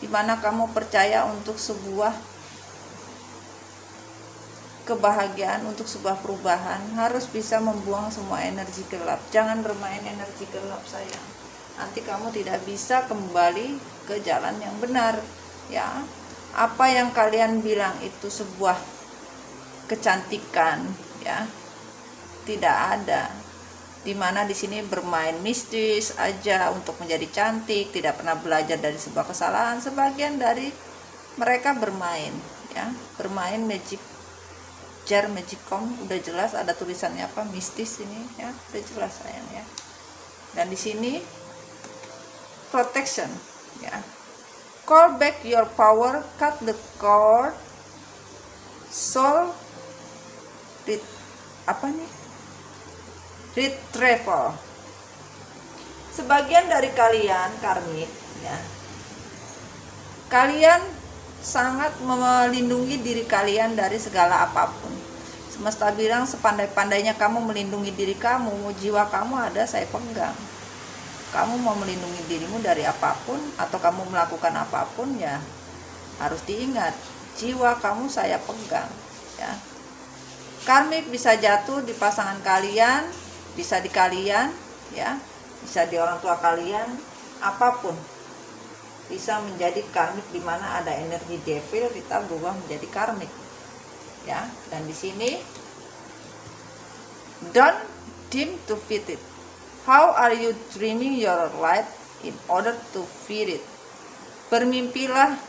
di mana kamu percaya untuk sebuah kebahagiaan, untuk sebuah perubahan. Harus bisa membuang semua energi gelap. Jangan bermain energi gelap, sayang. Nanti kamu tidak bisa kembali ke jalan yang benar, ya. Apa yang kalian bilang itu sebuah kecantikan, ya, tidak ada. Dimana di sini bermain mistis aja untuk menjadi cantik, tidak pernah belajar dari sebuah kesalahan. Sebagian dari mereka bermain, ya, bermain magic jar, magicom, udah jelas ada tulisannya apa, mistis ini, ya, udah jelas, sayang, ya. Dan di sini protection, ya, call back your power, cut the cord, soul, apa nih? Retrieval. Sebagian dari kalian karmik, ya, kalian sangat melindungi diri kalian dari segala apapun. Semesta bilang sepandai-pandainya kamu melindungi diri kamu, jiwa kamu ada saya pegang. Kamu mau melindungi dirimu dari apapun atau kamu melakukan apapun, ya harus diingat jiwa kamu saya pegang, ya. Karmik bisa jatuh di pasangan kalian, bisa di kalian, ya, bisa di orang tua kalian, apapun bisa menjadi karmik, di mana ada energi devil kita berubah menjadi karmik, ya. Dan di sini don't dim to fit it. How are you dreaming your life in order to fit it? Bermimpilah,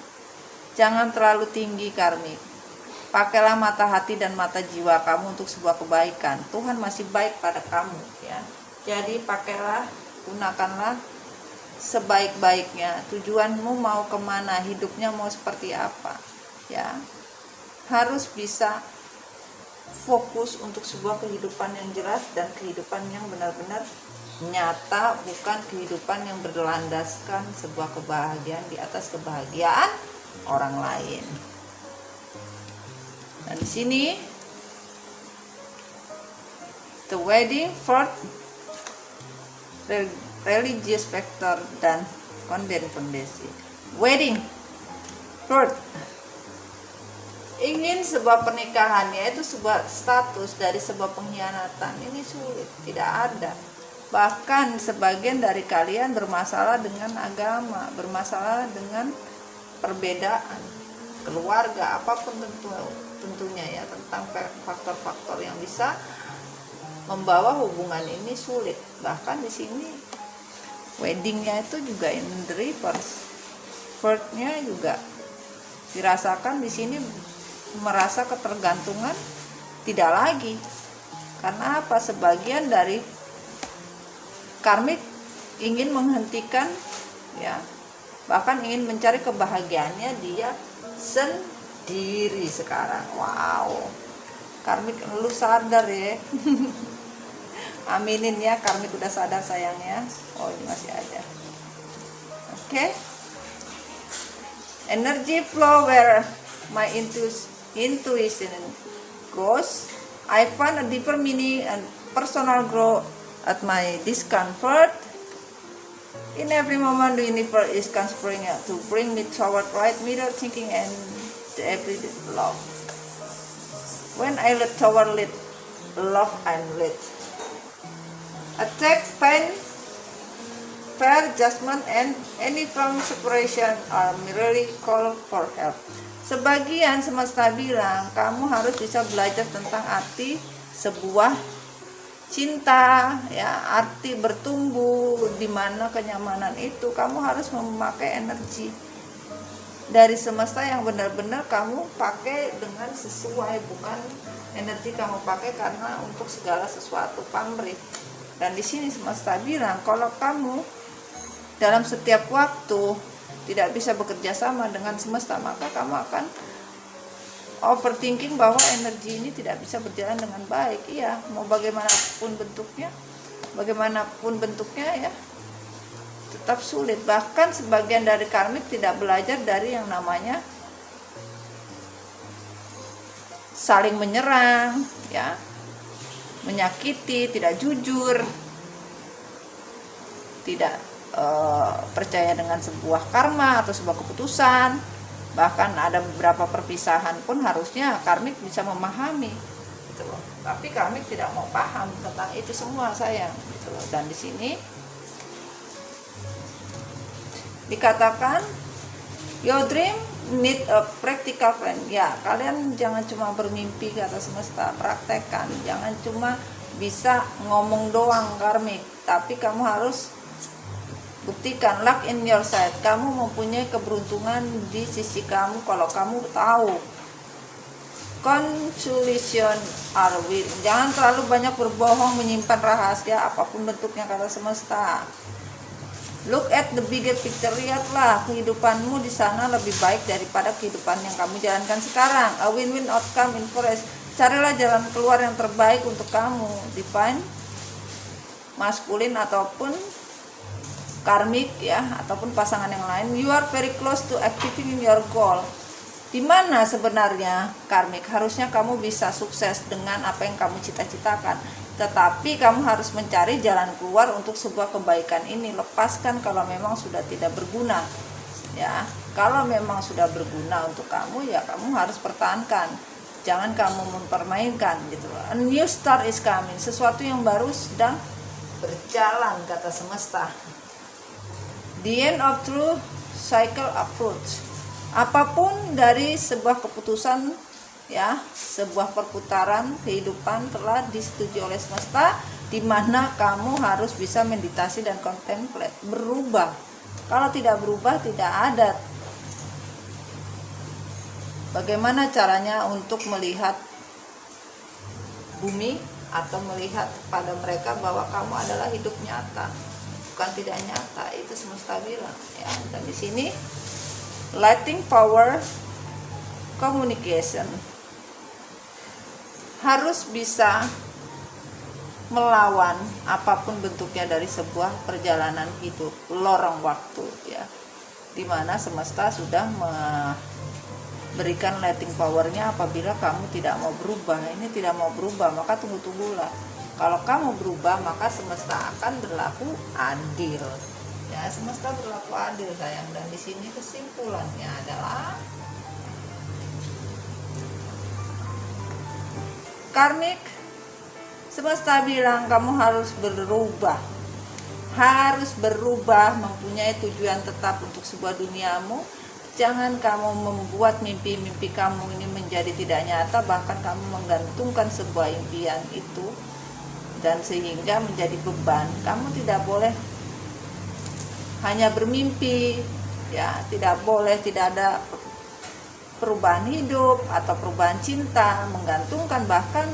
jangan terlalu tinggi karmik. Pakailah mata hati dan mata jiwa kamu untuk sebuah kebaikan. Tuhan masih baik pada kamu, ya. Jadi pakailah, gunakanlah sebaik-baiknya. Tujuanmu mau kemana, hidupnya mau seperti apa, ya. Harus bisa fokus untuk sebuah kehidupan yang jelas dan kehidupan yang benar-benar nyata, bukan kehidupan yang berlandaskan sebuah kebahagiaan di atas kebahagiaan orang lain. Dan di sini the wedding, fourth, religious factor dan kondisi. Wedding, fourth, ingin sebuah pernikahan, yaitu sebuah status dari sebuah pengkhianatan. Ini sulit, tidak ada. Bahkan sebagian dari kalian bermasalah dengan agama, bermasalah dengan perbedaan keluarga, apapun tentunya, ya, tentang faktor-faktor yang bisa membawa hubungan ini sulit. Bahkan di sini weddingnya itu juga in the reverse, fourth-nya juga dirasakan di sini, merasa ketergantungan tidak lagi. Karena apa? Sebagian dari karmik ingin menghentikan, ya, bahkan ingin mencari kebahagiaannya dia sendiri sekarang. Wow, karmik lu sadar, ya. Aminin, ya, karmik udah sadar, sayangnya. Oh, ini masih ada. Oke. Energy flow where my intuition goes. I find a deeper meaning and personal growth at my discomfort. In every moment, the universe is conspiring to bring me toward right middle thinking and the everyday love. When I let toward lit love and lit, attack, pain, fair judgment and any from separation are merely call for help. Sebagian semesta bilang kamu harus bisa belajar tentang arti sebuah cinta, ya, arti bertumbuh, di mana kenyamanan itu kamu harus memakai energi dari semesta yang benar-benar kamu pakai dengan sesuai, bukan energi kamu pakai karena untuk segala sesuatu pamrih. Dan di sini semesta bilang kalau kamu dalam setiap waktu tidak bisa bekerja sama dengan semesta, maka kamu akan overthinking bahwa energi ini tidak bisa berjalan dengan baik. Iya, mau bagaimanapun bentuknya ya tetap sulit. Bahkan sebagian dari karmik tidak belajar dari yang namanya saling menyerang, ya, menyakiti, tidak jujur, tidak percaya dengan sebuah karma atau sebuah keputusan. Bahkan ada beberapa perpisahan pun harusnya karmik bisa memahami, gitu loh. Tapi karmik tidak mau paham tentang itu semua, sayang, gitu loh. Dan di sini dikatakan your dream need a practical friend. Ya, kalian jangan cuma bermimpi, kata semesta, praktekkan. Jangan cuma bisa ngomong doang karmik, tapi kamu harus buktikan. Luck in your side, kamu mempunyai keberuntungan di sisi kamu kalau kamu tahu. Consolation are will, jangan terlalu banyak berbohong, menyimpan rahasia apapun bentuknya, kata semesta. Look at the bigger picture, lihatlah kehidupanmu di sana lebih baik daripada kehidupan yang kamu jalankan sekarang. A win-win outcome in forest, carilah jalan keluar yang terbaik untuk kamu. Divine maskulin ataupun karmik, ya, ataupun pasangan yang lain. You are very close to achieving your goal. Dimana sebenarnya karmik harusnya kamu bisa sukses dengan apa yang kamu cita-citakan, tetapi kamu harus mencari jalan keluar untuk sebuah kebaikan ini. Lepaskan kalau memang sudah tidak berguna, ya. Kalau memang sudah berguna untuk kamu, ya kamu harus pertahankan, jangan kamu mempermainkan, gitu. A new start is coming, sesuatu yang baru sedang berjalan, kata semesta. The end of true cycle approach, apapun dari sebuah keputusan, ya, sebuah perputaran kehidupan telah disetujui oleh semesta, di mana kamu harus bisa meditasi dan contemplate, berubah. Kalau tidak berubah, tidak ada bagaimana caranya untuk melihat bumi atau melihat pada mereka bahwa kamu adalah hidup nyata, bukan tidak nyata. Itu semesta bilang, ya. Dan di sini lighting power communication, harus bisa melawan apapun bentuknya dari sebuah perjalanan hidup, lorong waktu, ya, dimana semesta sudah memberikan lighting powernya. Apabila kamu tidak mau berubah, ini tidak mau berubah, maka tunggulah. Kalau kamu berubah, maka semesta akan berlaku adil, ya. Semesta berlaku adil, sayang. Dan di sini kesimpulannya adalah karmik, semesta bilang kamu harus berubah, mempunyai tujuan tetap untuk sebuah duniamu. Jangan kamu membuat mimpi-mimpi kamu ini menjadi tidak nyata, bahkan kamu menggantungkan sebuah impian itu dan sehingga menjadi beban. Kamu tidak boleh hanya bermimpi, ya, tidak boleh tidak ada perubahan hidup atau perubahan cinta, menggantungkan, bahkan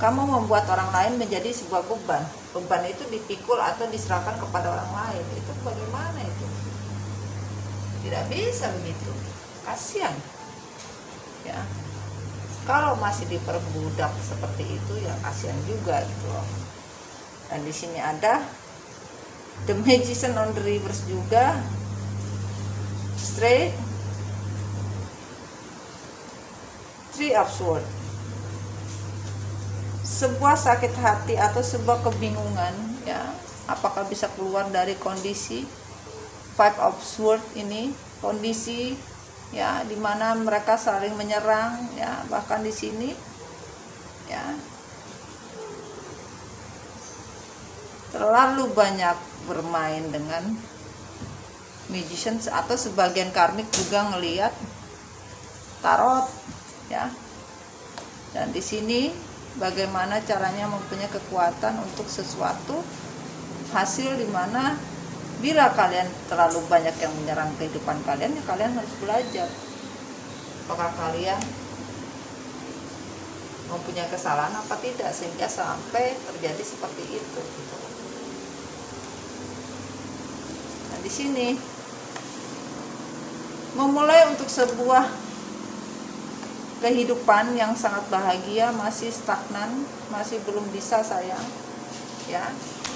kamu membuat orang lain menjadi sebuah beban. Beban itu dipikul atau diserahkan kepada orang lain. Itu bagaimana itu? Tidak bisa begitu. Kasihan, ya. Kalau masih diperbudak seperti itu, ya kasihan juga, gitu loh. Dan di sini ada The Magician on the reverse juga, straight, Three of Swords. Sebuah sakit hati atau sebuah kebingungan, ya, apakah bisa keluar dari kondisi Five of Swords ini, kondisi, ya, dimana mereka saling menyerang, ya. Bahkan di sini, ya, terlalu banyak bermain dengan magician, atau sebagian karmik juga ngelihat tarot ya. Dan di sini bagaimana caranya mempunyai kekuatan untuk sesuatu hasil, dimana bila kalian terlalu banyak yang menyerang kehidupan kalian, ya kalian harus belajar apakah kalian mempunyai kesalahan apa tidak sehingga sampai terjadi seperti itu gitu. Nah di sini memulai untuk sebuah kehidupan yang sangat bahagia masih stagnan, masih belum bisa sayang ya,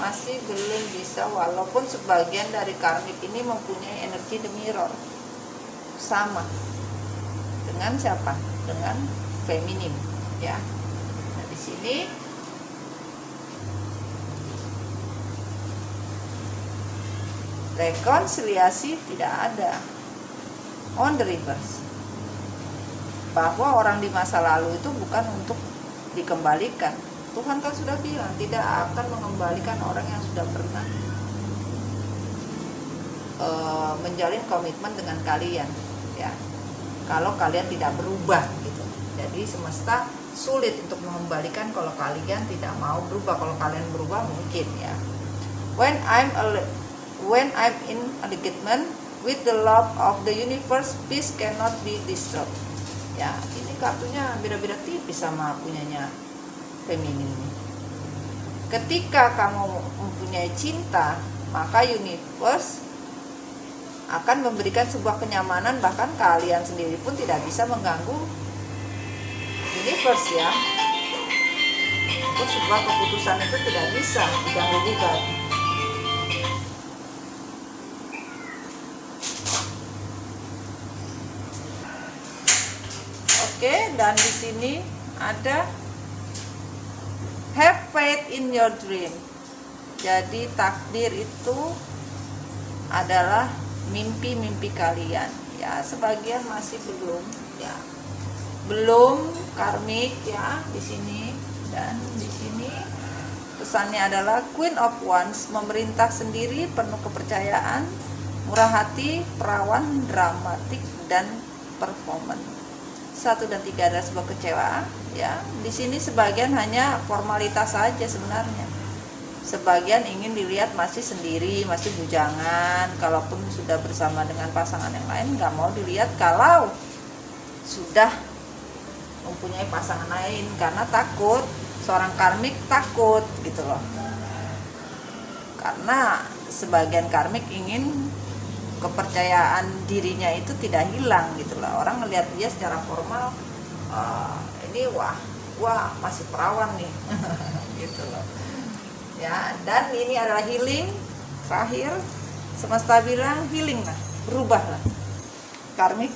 masih belum bisa, walaupun sebagian dari karmik ini mempunyai energi the mirror sama dengan siapa? Dengan feminim ya. Nah di sini rekonsiliasi tidak ada, on the reverse, bahwa orang di masa lalu itu bukan untuk dikembalikan. Tuhan kan sudah bilang tidak akan mengembalikan orang yang sudah pernah menjalin komitmen dengan kalian ya, kalau kalian tidak berubah gitu. Jadi semesta sulit untuk mengembalikan kalau kalian tidak mau berubah. Kalau kalian berubah mungkin ya. When I'm in alignment with the love of the universe, peace cannot be disturbed. Ya, ini kartunya beda-beda tipis sama punyanya feminin. Ketika kamu mempunyai cinta, maka universe akan memberikan sebuah kenyamanan, bahkan kalian sendiri pun tidak bisa mengganggu universe ya. Untuk sebuah keputusan itu tidak bisa diganggu-gugat. Oke, dan di sini ada have faith in your dream. Jadi takdir itu adalah mimpi-mimpi kalian ya. Sebagian masih belum ya, belum karmik ya di sini. Dan di sini pesannya adalah Queen of Wands, memerintah sendiri, penuh kepercayaan, murah hati, perawan, dramatik, dan performan. 1 dan 3 adalah sebuah kecewa ya. Di sini sebagian hanya formalitas saja sebenarnya. Sebagian ingin dilihat masih sendiri, masih bujangan. Kalaupun sudah bersama dengan pasangan yang lain, nggak mau dilihat kalau sudah mempunyai pasangan lain, karena takut. Seorang karmik takut gitu loh, karena sebagian karmik ingin kepercayaan dirinya itu tidak hilang gitu loh. Orang melihat dia secara formal, ini wah masih perawan nih gitu loh ya. Dan ini adalah healing terakhir. Semesta bilang healing lah, berubahlah karmik,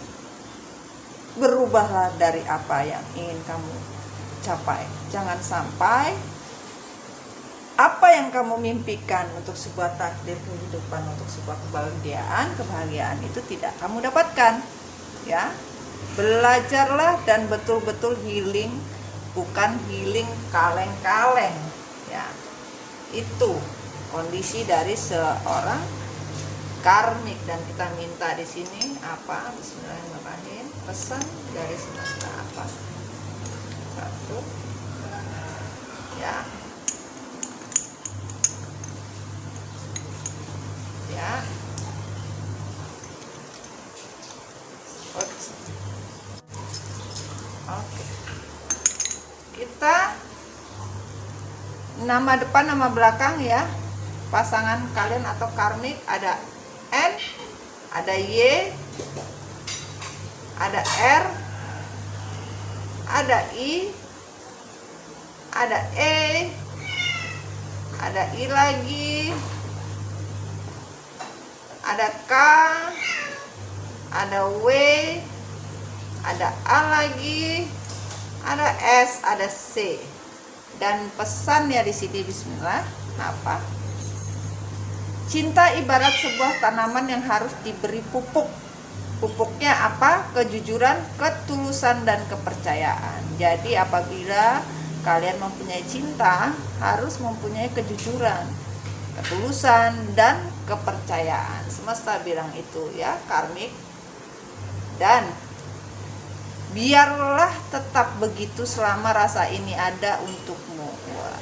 berubahlah dari apa yang ingin kamu capai. Jangan sampai apa yang kamu mimpikan untuk sebuah takdir kehidupan, untuk sebuah kebahagiaan itu tidak kamu dapatkan ya. Belajarlah dan betul-betul healing, bukan healing kaleng-kaleng ya. Itu kondisi dari seorang karmik. Dan kita minta di sini apa? Bismillahirrahmanirrahim. Pesan dari semesta apa? 1 ya. Ya. Oke. Kita nama depan nama belakang ya. Pasangan kalian atau karmik ada N, ada Y, ada R, ada I, ada E, ada I lagi, ada K, ada W, ada A lagi, ada S, ada C. Dan pesannya di sini bismillah apa? Cinta ibarat sebuah tanaman yang harus diberi pupuk. Pupuknya apa? Kejujuran, ketulusan, dan kepercayaan. Jadi apabila kalian mempunyai cinta, harus mempunyai kejujuran, ketulusan, dan kepercayaan. Semesta bilang itu ya, karmik. Dan biarlah tetap begitu selama rasa ini ada untukmu. Wah,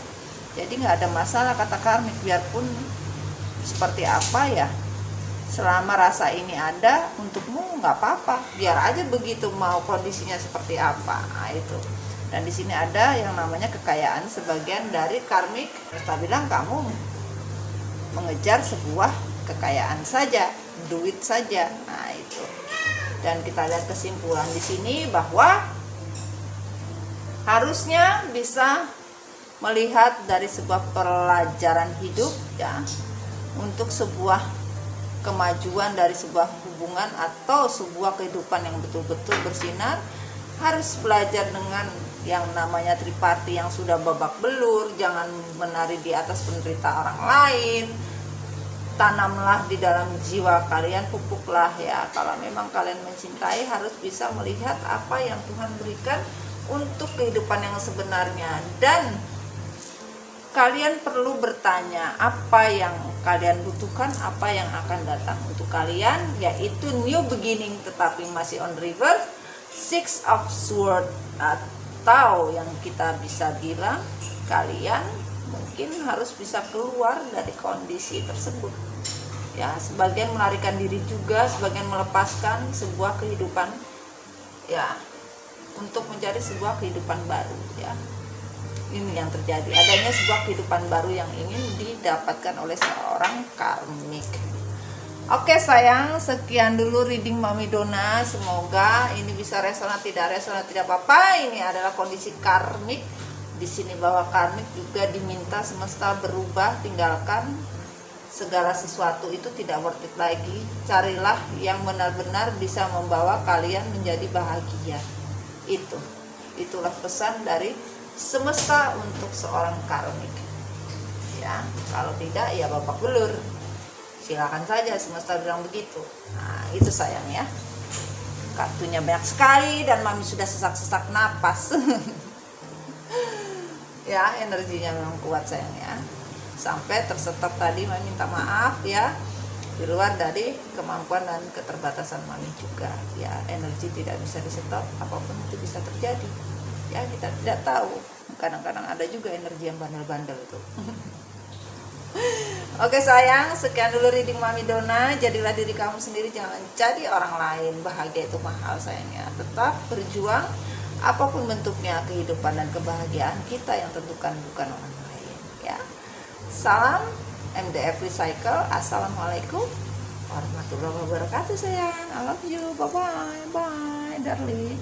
jadi nggak ada masalah kata karmik, biarpun seperti apa ya, selama rasa ini ada untukmu nggak apa-apa, biar aja begitu mau kondisinya seperti apa. Nah, itu. Dan di sini ada yang namanya kekayaan sebagian dari karmik. Semesta bilang kamu mengejar sebuah kekayaan saja, duit saja. Nah, itu. Dan kita lihat kesimpulan di sini bahwa harusnya bisa melihat dari sebuah pelajaran hidup ya, untuk sebuah kemajuan dari sebuah hubungan atau sebuah kehidupan yang betul-betul bersinar, harus belajar dengan yang namanya triparti yang sudah babak belur. Jangan menari di atas penderita orang lain. Tanamlah di dalam jiwa kalian, pupuklah ya. Kalau memang kalian mencintai, harus bisa melihat apa yang Tuhan berikan untuk kehidupan yang sebenarnya. Dan kalian perlu bertanya apa yang kalian butuhkan, apa yang akan datang untuk kalian, yaitu new beginning tetapi masih on reverse, Six of Swords, atau yang kita bisa bilang kalian mungkin harus bisa keluar dari kondisi tersebut ya. Sebagian melarikan diri juga, sebagian melepaskan sebuah kehidupan ya, untuk mencari sebuah kehidupan baru ya. Ini yang terjadi, adanya sebuah kehidupan baru yang ingin didapatkan oleh seorang karmik. Oke sayang, sekian dulu reading Mami Dona. Semoga ini bisa resonan, tidak apa-apa. Ini adalah kondisi karmik. Di sini bahwa karmik juga diminta semesta berubah, tinggalkan segala sesuatu itu tidak worth it lagi. Carilah yang benar-benar bisa membawa kalian menjadi bahagia. Itulah pesan dari semesta untuk seorang karmik. Ya, kalau tidak ya babak belur. Silakan saja, semesta bilang begitu. Nah, itu sayang ya. Kartunya banyak sekali dan Mami sudah sesak-sesak napas. Ya, energinya memang kuat sayang ya. Sampai tersetop tadi Mami minta maaf ya. Di luar dari kemampuan dan keterbatasan Mami juga. Ya, energi tidak bisa disetop, apapun itu bisa terjadi. Ya, kita tidak tahu. Kadang-kadang ada juga energi yang bandel-bandel tuh. Oke sayang, sekian dulu reading Mami Dona. Jadilah diri kamu sendiri, jangan jadi orang lain. Bahagia itu mahal sayangnya. Tetap berjuang, apapun bentuknya kehidupan dan kebahagiaan kita yang tentukan, bukan orang lain ya. Salam MDF Recycle. Assalamualaikum warahmatullahi wabarakatuh sayang. I love you. Bye bye darling.